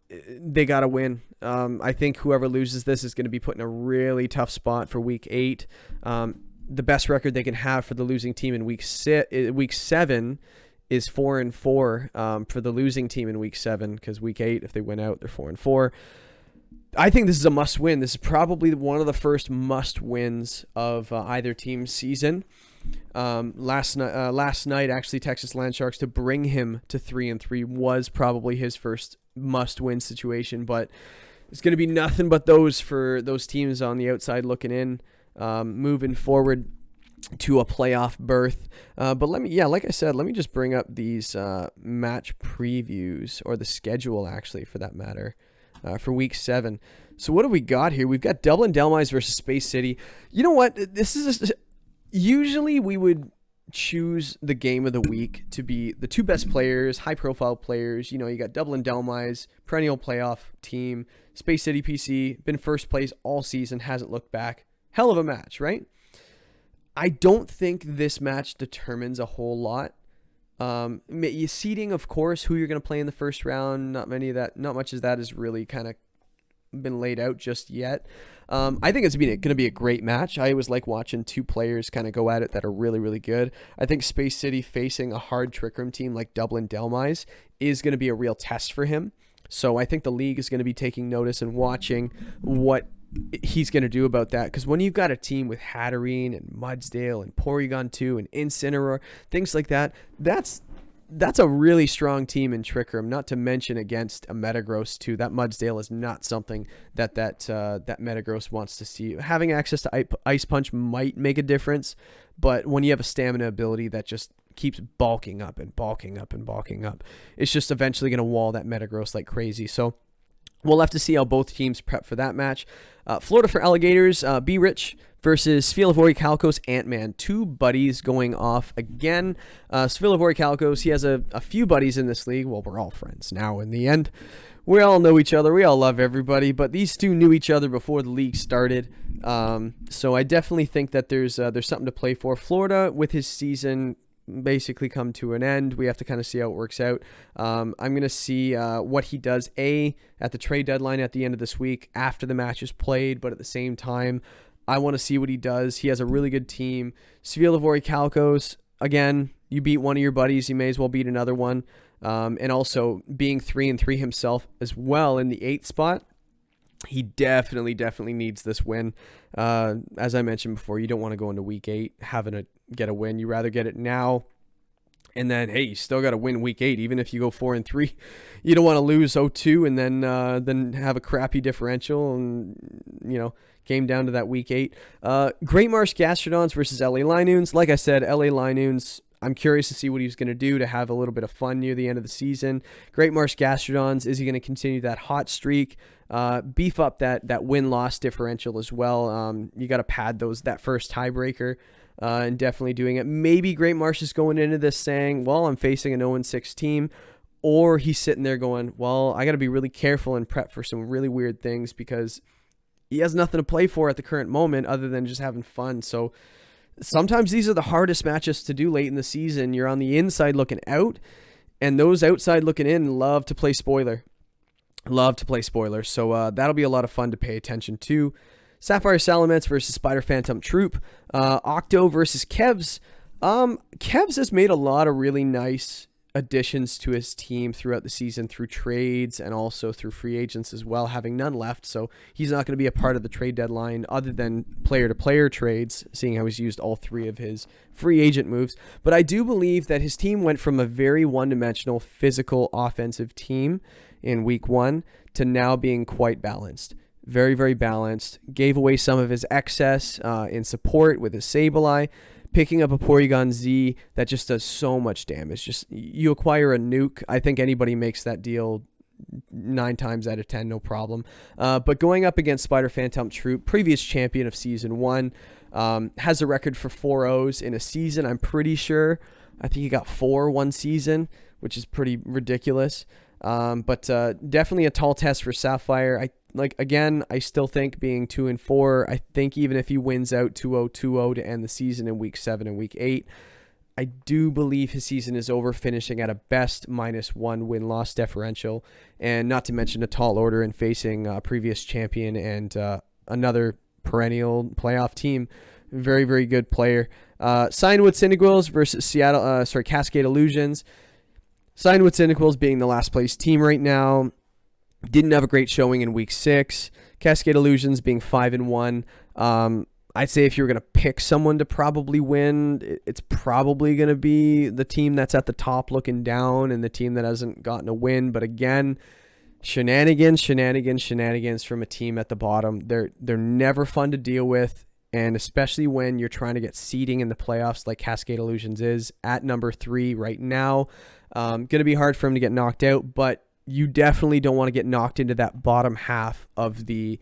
They got to win. I think whoever loses this is going to be put in a really tough spot for week 8. The best record they can have for the losing team in week 7 is 4-4 for the losing team in week 7, because week 8, if they win out, they're 4-4. I think this is a must win. This is probably one of the first must wins of either team's season. Last night, actually, Texas Landsharks, to bring him to 3-3 was probably his first must-win situation, but it's going to be nothing but those for those teams on the outside looking in, moving forward to a playoff berth. But like I said, let me just bring up these match previews, or the schedule, actually, for that matter, for week 7. So what do we got here? We've got Dublin Delmise versus Space City. You know what? This is usually we would choose the game of the week to be the 2 best players, high-profile players. You know, you got Dublin Delmise, perennial playoff team. Space City PC, been first place all season, hasn't looked back. Hell of a match, right? I don't think this match determines a whole lot. Seeding, of course, who you're going to play in the first round. Not much of that is really kind of been laid out just yet. I think it's going to be a great match. I always like watching 2 players kind of go at it that are really, really good. I think Space City facing a hard Trick Room team like Dublin Delmise is going to be a real test for him. So I think the league is going to be taking notice and watching what he's going to do about that. Because when you've got a team with Hatterene and Mudsdale and Porygon 2 and Incineroar, things like that, that's a really strong team in Trick Room, not to mention against a Metagross too. That Mudsdale is not something that Metagross wants to see. Having access to Ice Punch might make a difference, but when you have a stamina ability that just keeps bulking up and bulking up and bulking up, it's just eventually going to wall that Metagross like crazy. So we'll have to see how both teams prep for that match. Florida for Alligators, Be Rich versus Sphelavori Calicos Ant-Man. Two buddies going off again. Sphelavori Calicos, he has a few buddies in this league. Well, we're all friends now in the end. We all know each other. We all love everybody. But these two knew each other before the league started. So I definitely think that there's something to play for. Florida, with his season basically come to an end, we have to kind of see how it works out. I'm going to see what he does at the trade deadline at the end of this week after the match is played, but at the same time I want to see what he does. He has a really good team. Sphelavori Calicos, again, you beat one of your buddies, you may as well beat another one. And also being 3-3 himself as well in the 8th spot, he definitely needs this win. As I mentioned before, you don't want to go into week 8 having to get a win. You rather get it now, and then hey, you still got to win week 8, even if you go 4-3. You don't want to lose 0-2 and then have a crappy differential and game down to that week 8. Great Marsh Gastrodons versus LA Linoons. Like I said, LA Linoons, I'm curious to see what he's going to do to have a little bit of fun near the end of the season. Great Marsh Gastrodons, is he going to continue that hot streak? Beef up that win-loss differential as well. You got to pad that first tiebreaker, and definitely doing it. Maybe Great Marsh is going into this saying, well, I'm facing an 0-6 team, or he's sitting there going, well, I got to be really careful and prep for some really weird things because he has nothing to play for at the current moment other than just having fun. So sometimes these are the hardest matches to do late in the season. You're on the inside looking out, and those outside looking in love to play spoiler. So that'll be a lot of fun to pay attention to. Sapphire Salamence versus Spider Phantom Troop. Octo versus Kevs. Kevs has made a lot of really nice additions to his team throughout the season through trades and also through free agents as well, having none left. So he's not going to be a part of the trade deadline other than player-to-player trades, seeing how he's used all 3 of his free agent moves. But I do believe that his team went from a very one-dimensional physical offensive team in week 1 to now being quite balanced. Very, very balanced. Gave away some of his excess in support with his Sableye. Picking up a Porygon Z that just does so much damage. Just you acquire a nuke. I think anybody makes that deal 9 times out of 10, no problem. But going up against Spider Phantom Troop, previous champion of Season 1, has a record for 4-0s in a season, I'm pretty sure. I think he got 4 one season, which is pretty ridiculous. But definitely a tall test for Sapphire. I still think being 2-4, I think even if he wins out 2-0 to end the season in week 7 and week 8, I do believe his season is over, finishing at a best -1 win-loss differential, and not to mention a tall order and facing a previous champion and another perennial playoff team. Very, very good player. Cyanwood Cyndaquils versus Cascade Illusions. Cyanwood Cyndaquils being the last place team right now. Didn't have a great showing in week 6. Cascade Illusions being 5-1. I'd say if you're going to pick someone to probably win, it's probably going to be the team that's at the top looking down and the team that hasn't gotten a win. But again, shenanigans from a team at the bottom. They're never fun to deal with. And especially when you're trying to get seeding in the playoffs like Cascade Illusions is at number 3 right now. Going to be hard for him to get knocked out, but you definitely don't want to get knocked into that bottom half of the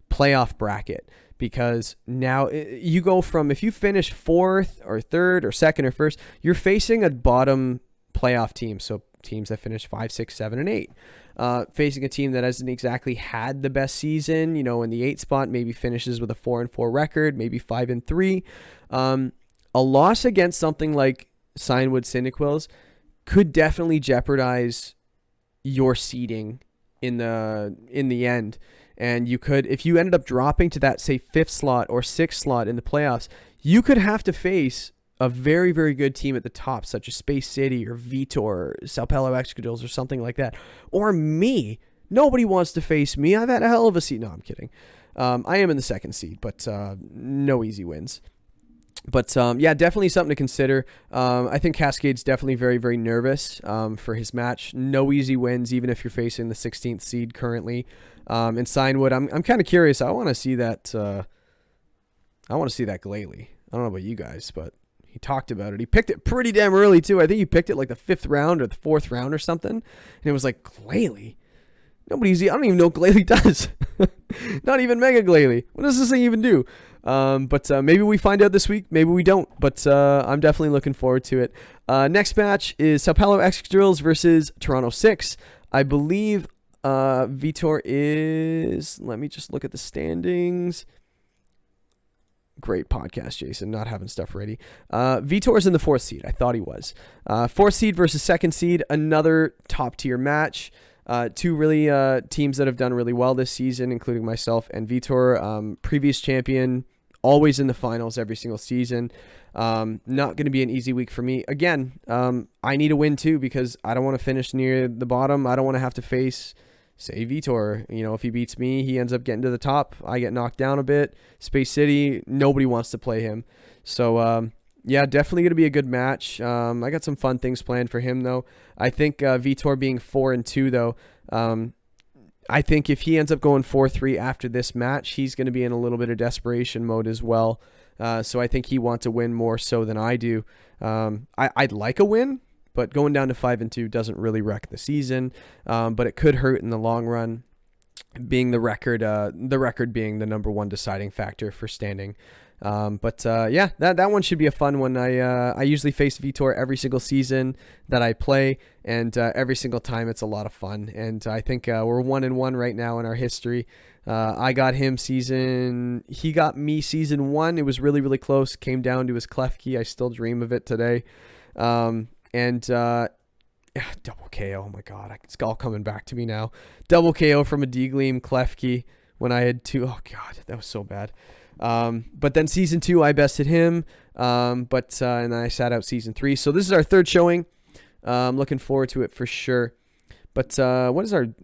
playoff bracket, because now you go from, if you finish 4th or 3rd or 2nd or 1st, you're facing a bottom playoff team. So teams that finish 5, 6, 7, and 8. Facing a team that hasn't exactly had the best season, in the 8th spot, maybe finishes with a 4-4 record, maybe 5-3. A loss against something like Cyanwood Cyndaquils could definitely jeopardize your seeding in the end. And you could, if you ended up dropping to that, say, 5th slot or 6th slot in the playoffs, you could have to face a very, very good team at the top, such as Space City or Vitor or Sao Paulo Excadrilles or something like that. Or me, Nobody wants to face me. I've had a hell of a seat. No, I'm kidding. I am in the second seed, but no easy wins. But yeah, definitely something to consider. I think Cascade's definitely very, very nervous for his match. No easy wins, even if you're facing the 16th seed currently. And Signwood, I'm kind of curious. I want to see that. I want to see that Glalie. I don't know about you guys, but he talked about it. He picked it pretty damn early too. I think he picked it like the 5th round or the 4th round or something. And it was like, Glalie. I don't even know what Glalie does. Not even Mega Glalie. What does this thing even do? But maybe we find out this week. Maybe we don't. But I'm definitely looking forward to it. Next match is Sao Paulo X Drills versus Toronto 6. I believe Vitor is... Let me just look at the standings. Great podcast, Jason. Not having stuff ready. Vitor's in the 4th seed. I thought he was. 4th seed versus 2nd seed. Another top-tier match. Two really teams that have done really well this season, including myself and Vitor. Previous champion, always in the finals every single season. Not going to be an easy week for me. Again, I need a win too because I don't want to finish near the bottom. I don't want to have to face, say, Vitor. You know, if he beats me, he ends up getting to the top. I get knocked down a bit. Space City, nobody wants to play him. So, yeah, definitely going to be a good match. I got some fun things planned for him, though. I think Vitor being 4-2, though, I think if he ends up going 4-3 after this match, he's going to be in a little bit of desperation mode as well. So I think he wants a win more so than I do. I'd like a win, but going down to 5-2 doesn't really wreck the season. But it could hurt in the long run, being the record being the number one deciding factor for standing. But yeah, that one should be a fun one. I usually face Vitor every single season that I play, and every single time it's a lot of fun. And I think we're 1-1 right now in our history. I got him he got me season 1. It was really, really close. Came down to his clef key. I still dream of it today. Double KO. Oh my God, it's all coming back to me now. Double KO from a D-Gleam clef key when I had 2. Oh God, that was so bad. But then season 2, I bested him. And then I sat out season 3. So this is our 3rd showing. I'm looking forward to it for sure. But what's the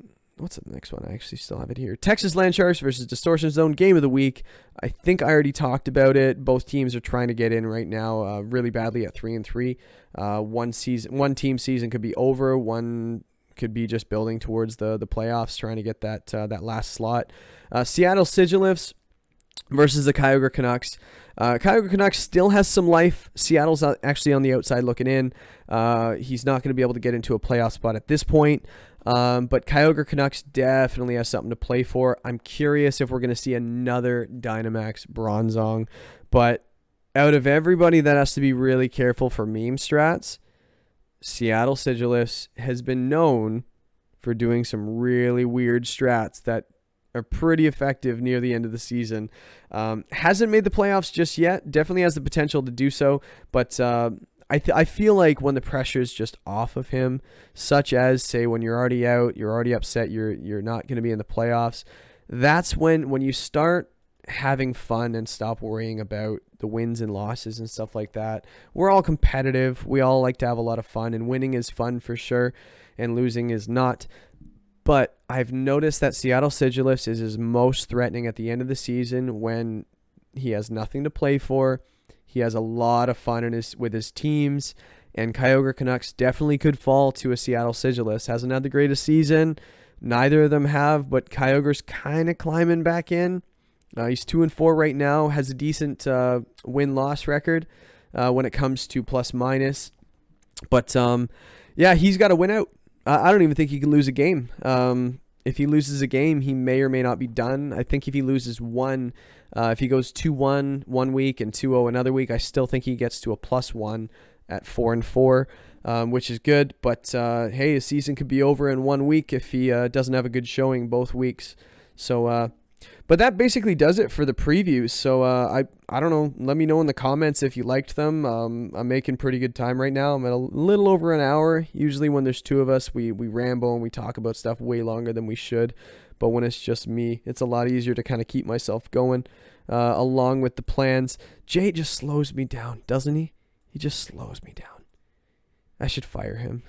next one? I actually still have it here. Texas Land Sharks versus Distortion Zone, game of the week. I think I already talked about it. Both teams are trying to get in right now, really badly at 3-3. One team season could be over. One could be just building towards the playoffs, trying to get that last slot. Seattle Sigilifts versus the Kyogre Canucks. Kyogre Canucks still has some life. Seattle's actually on the outside looking in. He's not going to be able to get into a playoff spot at this point. But Kyogre Canucks definitely has something to play for. I'm curious if we're going to see another Dynamax Bronzong. But out of everybody that has to be really careful for meme strats, Seattle Sigilifts has been known for doing some really weird strats that are pretty effective near the end of the season. Hasn't made the playoffs just yet. Definitely has the potential to do so. But I feel like when the pressure is just off of him, such as, say, when you're already out, you're already upset, you're not going to be in the playoffs, that's when you start having fun and stop worrying about the wins and losses and stuff like that. We're all competitive. We all like to have a lot of fun, and winning is fun for sure, and losing is not. But I've noticed that Seattle Sigilifts is his most threatening at the end of the season when he has nothing to play for. He has a lot of fun with his teams, and Kyogre Canucks definitely could fall to a Seattle Sigilifts. Hasn't had the greatest season. Neither of them have, but Kyogre's kind of climbing back in. He's 2-4 right now, has a decent win-loss record when it comes to plus-minus. But, yeah, he's got to win out. I don't even think he can lose a game. If he loses a game, he may or may not be done. I think if he loses one, if he goes 2-1 one week and 2-0 another week, I still think he gets to a +1 at 4-4, which is good. But, hey, his season could be over in 1 week if he doesn't have a good showing both weeks. So, but that basically does it for the previews. So I don't know. Let me know in the comments if you liked them. I'm making pretty good time right now. I'm at a little over an hour. Usually when there's 2 of us, we ramble and we talk about stuff way longer than we should. But when it's just me, it's a lot easier to kind of keep myself going along with the plans. Jay just slows me down, doesn't he? He just slows me down. I should fire him.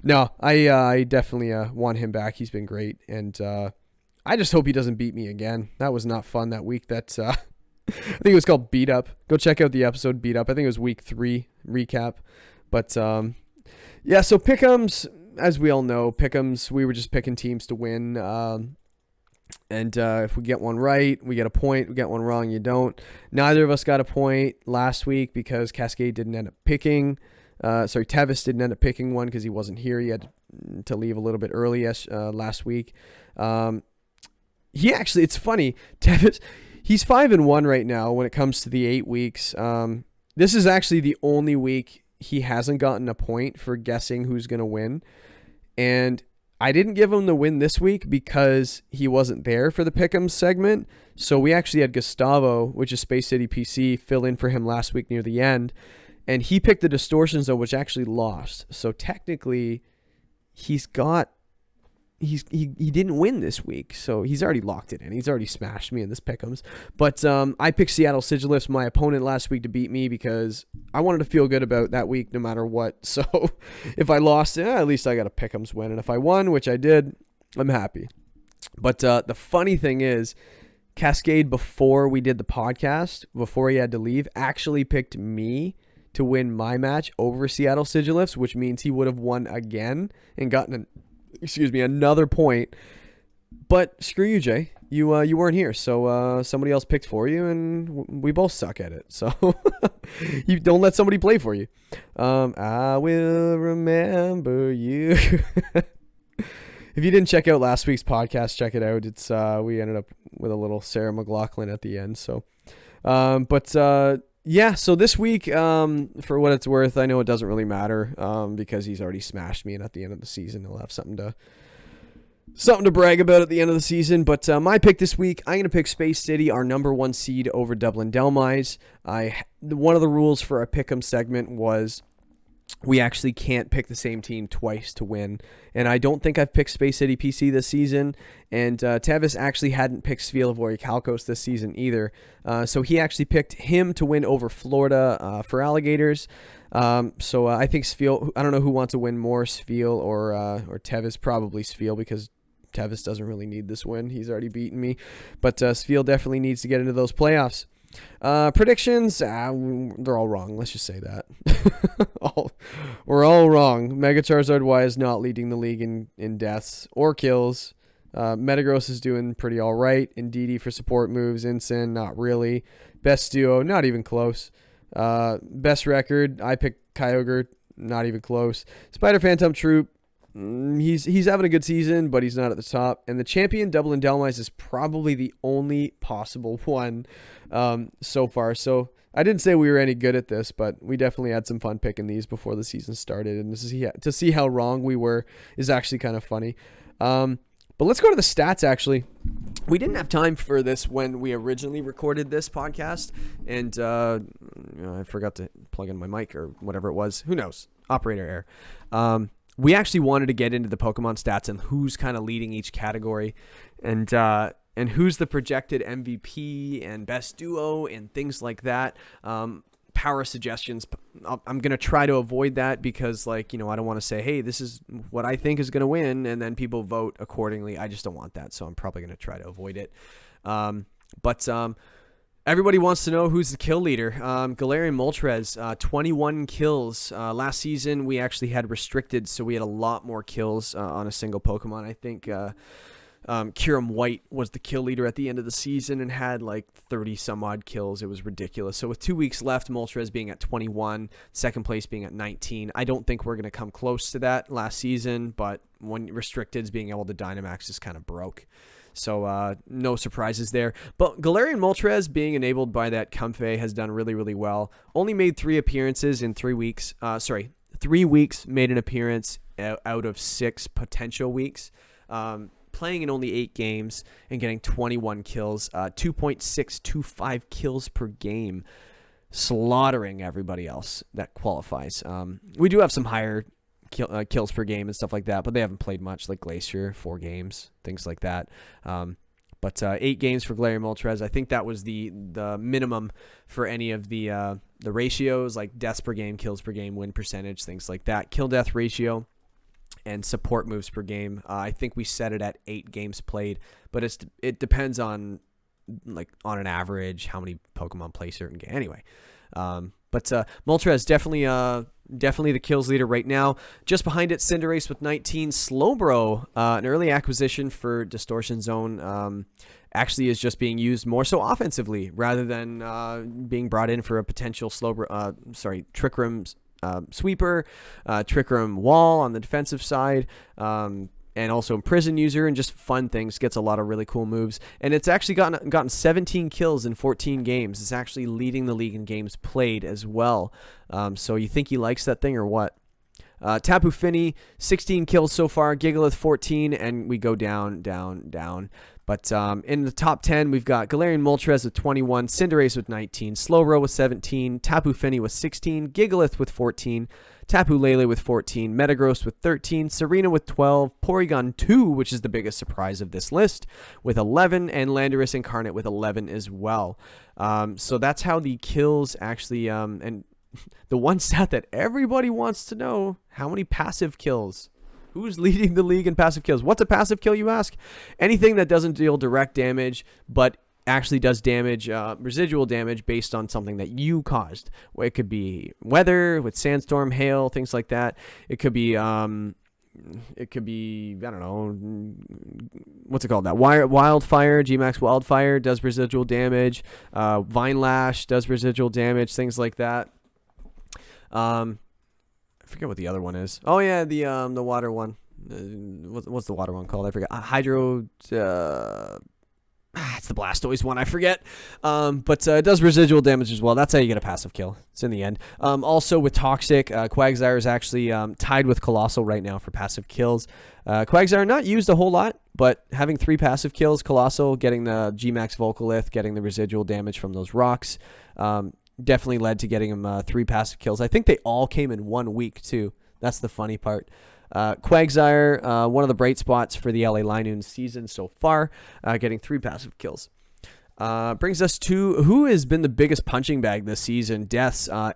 No, I definitely want him back. He's been great, and I just hope he doesn't beat me again. That was not fun that week. That I think it was called Beat Up. Go check out the episode Beat Up. I think it was week 3 recap. But yeah, so pick'ems, as we all know, pick'ems, we were just picking teams to win. And if we get one right, we get a point. We get one wrong, you don't. Neither of us got a point last week because Cascade didn't end up picking. Tevis didn't end up picking one because he wasn't here. He had to leave a little bit early last week. He actually, it's funny, Tevis, he's 5-1 right now when it comes to the 8 weeks. This is actually the only week he hasn't gotten a point for guessing who's going to win. And I didn't give him the win this week because he wasn't there for the Pick'em segment. So we actually had Gustavo, which is Space City PC, fill in for him last week near the end. And he picked the Distortion Zone, which actually lost. So technically, he didn't win this week, so he's already locked it in. He's already smashed me in this pick'ems. But I picked Seattle Sigilifts, my opponent last week, to beat me because I wanted to feel good about that week no matter what. So if I lost, at least I got a pick'ems win. And if I won, which I did, I'm happy. But the funny thing is, Cascade, before we did the podcast, before he had to leave, actually picked me to win my match over Seattle Sigilifts, which means he would have won again and gotten another point. But screw you, Jay. You weren't here, so somebody else picked for you, and we both suck at it. So you don't let somebody play for you. I will remember you. If you didn't check out last week's podcast, check it out. It's we ended up with a little Sarah McLachlan at the end. So, yeah. So this week, for what it's worth, I know it doesn't really matter because he's already smashed me, and at the end of the season, he'll have something to brag about at the end of the season. But my pick this week, I'm going to pick Space City, our number 1 seed, over Dublin Delmise. One of the rules for our pick'em segment was we actually can't pick the same team twice to win. And I don't think I've picked Space City PC this season. And Tevis actually hadn't picked Svilavori Kalkos this season either. So he actually picked him to win over Florida for Alligators. So I think Sviel, I don't know who wants to win more, Sviel or Tevis, probably Sviel, because Tevis doesn't really need this win. He's already beaten me. But Sviel definitely needs to get into those playoffs. Predictions, they're all wrong. Let's just say that. We're all wrong. Mega Charizard Y is not leading the league in deaths or kills. Metagross is doing pretty all right. Indeedee for support moves. Incin, not really. Best duo, not even close. Best record, I picked Kyogre, not even close. Spider Phantom Troop, he's having a good season, but he's not at the top. And the champion, Dublin Delmise, is probably the only possible one so far. So I didn't say we were any good at this, but we definitely had some fun picking these before the season started. And to see how wrong we were is actually kind of funny. But let's go to the stats, actually. We didn't have time for this when we originally recorded this podcast. And I forgot to plug in my mic or whatever it was. Who knows? Operator error. We actually wanted to get into the Pokemon stats and who's kind of leading each category and who's the projected MVP and best duo and things like that. Power suggestions, I'm going to try to avoid that because, I don't want to say, hey, this is what I think is going to win, and then people vote accordingly. I just don't want that, so I'm probably going to try to avoid it. Everybody wants to know who's the kill leader. Galarian Moltres, 21 kills. Last season, we actually had restricted, so we had a lot more kills on a single Pokemon. I think Kyurem White was the kill leader at the end of the season and had 30 some odd kills. It was ridiculous. So with 2 weeks left, Moltres being at 21, second place being at 19. I don't think we're going to come close to that last season, but when restricteds being able to Dynamax just kind of broke. So no surprises there. But Galarian Moltres being enabled by that Comfey has done really, really well. Only made 3 appearances in 3 weeks. 3 weeks made an appearance out of 6 potential weeks. Playing in only 8 games and getting 21 kills, 2.625 kills per game, slaughtering everybody else that qualifies. We do have some higher kills per game and stuff like that, but they haven't played much, like Glacier, 4 games, things like that. But 8 games for Galarian Moltres. I think that was the minimum for any of the ratios, like deaths per game, kills per game, win percentage, things like that. Kill death ratio and support moves per game. I think we set it at 8 games played, but it depends on on an average how many Pokemon play certain game. Anyway, but Moltres definitely the kills leader right now. Just behind it, Cinderace with 19. Slowbro, an early acquisition for Distortion Zone, actually is just being used more so offensively rather than being brought in for a potential Trick Room sweeper, Trick Room wall on the defensive side, and also Imprison user and just fun things. Gets a lot of really cool moves, and it's actually gotten 17 kills in 14 games. It's actually leading the league in games played as well. So you think he likes that thing or what? Tapu Fini, 16 kills so far. Gigalith 14, and we go down. But in the top 10, we've got Galarian Moltres with 21, Cinderace with 19, Slowbro with 17, Tapu Fini with 16, Gigalith with 14, Tapu Lele with 14, Metagross with 13, Serena with 12, Porygon 2, which is the biggest surprise of this list, with 11, and Landorus Incarnate with 11 as well. So that's how the kills actually, and the one stat that everybody wants to know, how many passive kills? Who's leading the league in passive kills? What's a passive kill, you ask? Anything that doesn't deal direct damage, but actually does damage, residual damage based on something that you caused. Well, it could be weather with sandstorm, hail, things like that. It could be, I don't know, what's it called? That wildfire, Gmax wildfire does residual damage. Vine Lash does residual damage, things like that. I forget what the other one is. Oh yeah, the water one. What's the water one called? I forget. Hydro. It's the Blastoise one. I forget. But it does residual damage as well. That's how you get a passive kill. It's in the end. Also with Toxic, Quagsire is actually tied with Colossal right now for passive kills. Quagsire not used a whole lot, but having 3 passive kills. Colossal getting the Gmax Volcalith, getting the residual damage from those rocks. Definitely led to getting him 3 passive kills. I think they all came in 1 week too. That's the funny part. Quagsire, one of the bright spots for the LA Linoons season so far, getting 3 passive kills. Brings us to who has been the biggest punching bag this season. Deaths. I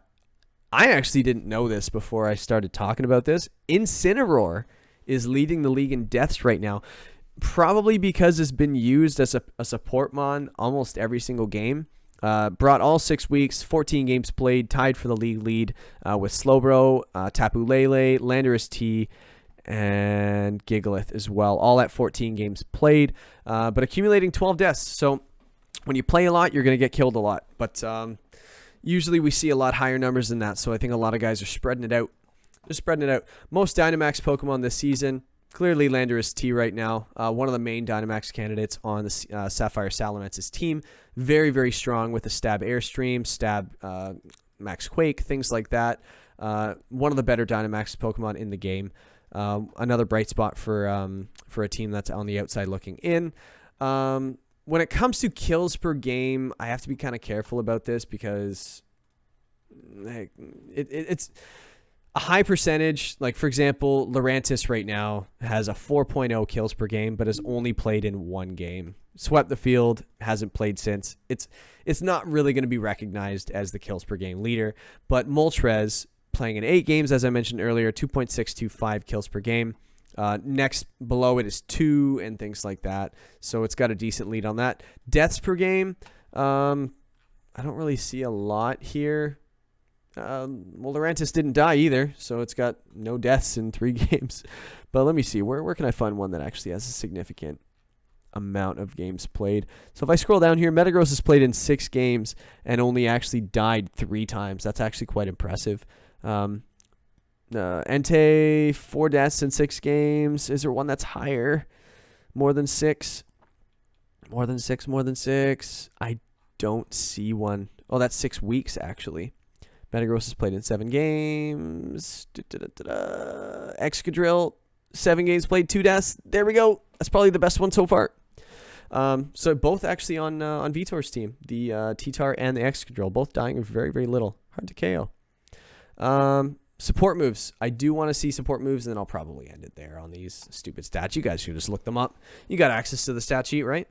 actually didn't know this before I started talking about this. Incineroar is leading the league in deaths right now. Probably because it's been used as a support mon almost every single game. Brought all 6 weeks, 14 games played, tied for the league lead with Slowbro, Tapu Lele, Landorus T, and Gigalith as well, all at 14 games played, but accumulating 12 deaths. So when you play a lot, you're going to get killed a lot, but usually we see a lot higher numbers than that, so I think a lot of guys are spreading it out. Most Dynamax Pokemon this season. Clearly Landorus T right now, one of the main Dynamax candidates on the Sapphire Salamance's team. Very, very strong with the Stab Airstream, Stab Max Quake, things like that. One of the better Dynamax Pokemon in the game. Another bright spot for a team that's on the outside looking in. When it comes to kills per game, I have to be kind of careful about this because it's a high percentage. Like, for example, Lurantis right now has a 4.0 kills per game, but has only played in 1 game. Swept the field, hasn't played since. It's not really going to be recognized as the kills per game leader. But Moltres, playing in 8 games, as I mentioned earlier, 2.625 kills per game. Next below it is 2 and things like that. So it's got a decent lead on that. Deaths per game, I don't really see a lot here. Well, Lurantis didn't die either, so it's got no deaths in 3 games. But let me see. Where can I find one that actually has a significant amount of games played? So if I scroll down here, Metagross has played in 6 games and only actually died 3 times. That's actually quite impressive. Entei, 4 deaths in 6 games. Is there one that's higher? More than 6? More than 6? I don't see one. Oh, that's 6 weeks, actually. Metagross has played in 7 games. Excadrill, 7 games played, 2 deaths. There we go. That's probably the best one so far. So both actually on Vitor's team, the T-Tar and the Excadrill, both dying of very, very little. Hard to KO. Support moves. I do want to see support moves, and then I'll probably end it there on these stupid stats. You guys should just look them up. You got access to the stat sheet, right?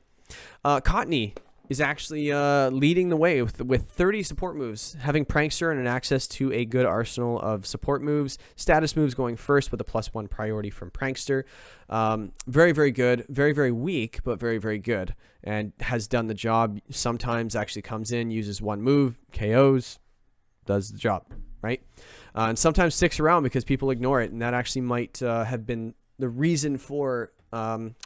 Cottony. is actually leading the way with 30 support moves, having Prankster and an access to a good arsenal of support moves. Status moves going first with a +1 priority from Prankster. Very, very good. Very, very weak, but very, very good. And has done the job. Sometimes actually comes in, uses one move, KOs, does the job, right? And sometimes sticks around because people ignore it, and that actually might have been the reason for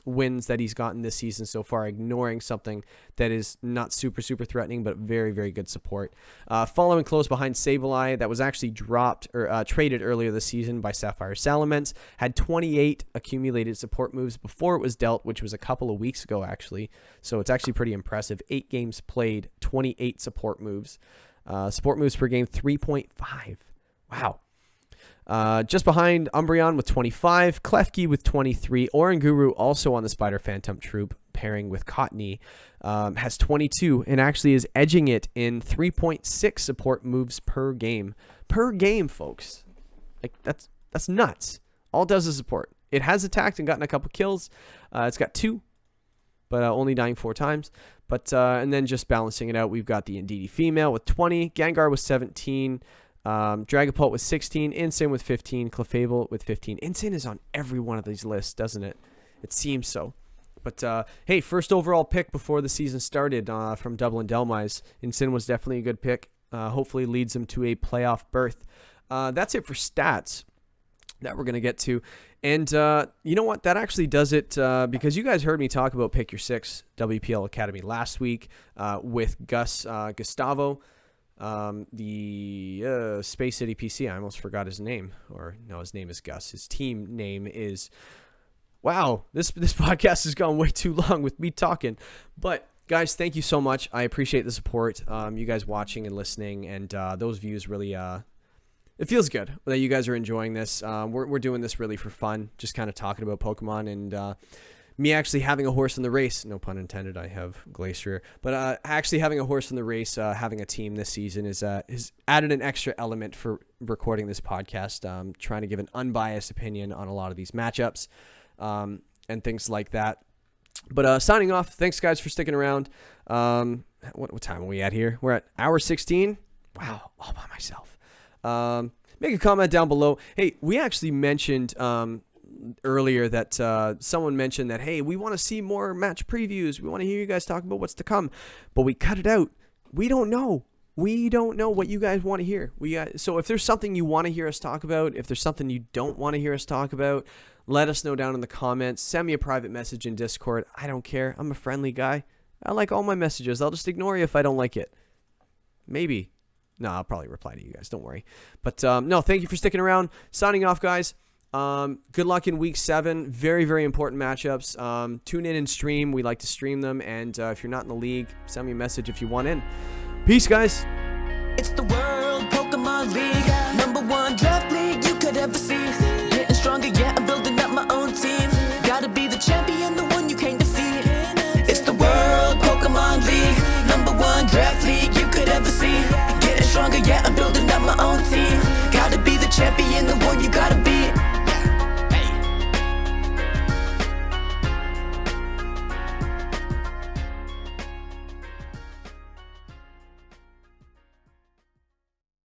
wins that he's gotten this season so far, ignoring something that is not super threatening, but very, very good support. Following close behind Sableye, that was actually dropped or traded earlier this season by Sapphire Salamence, had 28 accumulated support moves before it was dealt, which was a couple of weeks ago actually. So it's actually pretty impressive. 8 games played, 28 support moves. Support moves per game, 3.5. Wow. Just behind Umbreon with 25, Klefki with 23, Oranguru also on the Spider Phantom Troop, pairing with Cottony, has 22, and actually is edging it in 3.6 support moves per game. Per game, folks. Like, that's nuts. All it does is support. It has attacked and gotten a couple kills. It's got 2, but only dying 4 times. But and then just balancing it out, we've got the Indeedee female with 20, Gengar with 17, Dragapult with 16, Insane with 15, Clefable with 15. Insane is on every one of these lists, doesn't it? It seems so. But hey, first overall pick before the season started from Dublin Delmise. Insane was definitely a good pick. Hopefully leads him to a playoff berth. That's it for stats that we're going to get to. And you know what? That actually does it because you guys heard me talk about Pick Your 6 WPL Academy last week with Gustavo. The Space City PC, I almost forgot his name. Or no, his name is Gus. His team name is... Wow, this podcast has gone way too long with me talking. But guys, thank you so much. I appreciate the support. You guys watching and listening, and those views really... it feels good that you guys are enjoying this. We're doing this really for fun, just kind of talking about Pokemon, and me actually having a horse in the race, no pun intended, I have Glacier, but actually having a horse in the race, having a team this season has added an extra element for recording this podcast, trying to give an unbiased opinion on a lot of these matchups and things like that. But signing off, thanks guys for sticking around. What time are we at here? We're at hour 16. Wow, all by myself. Make a comment down below. Hey, we actually mentioned earlier that someone mentioned that, hey, we want to see more match previews. We want to hear you guys talk about what's to come, but we cut it out. We don't know. We don't know what you guys want to hear. So if there's something you want to hear us talk about, if there's something you don't want to hear us talk about, let us know down in the comments. Send me a private message in Discord. I don't care. I'm a friendly guy. I like all my messages. I'll just ignore you if I don't like it. Maybe. No, I'll probably reply to you guys. Don't worry. But no, thank you for sticking around. Signing off, guys. Good luck in week 7. Very, very important matchups. Tune in and stream. We like to stream them. And if you're not in the league, send me a message if you want in. Peace, guys. It's the World Pokemon League, #1 draft league you could ever see. Getting stronger, yeah, I'm building up my own team. Gotta be the champion, the one you can't defeat. It's the World Pokemon League, #1 draft league you could ever see. Getting stronger, yeah, I'm building up my own team. Gotta be the champion, the one you gotta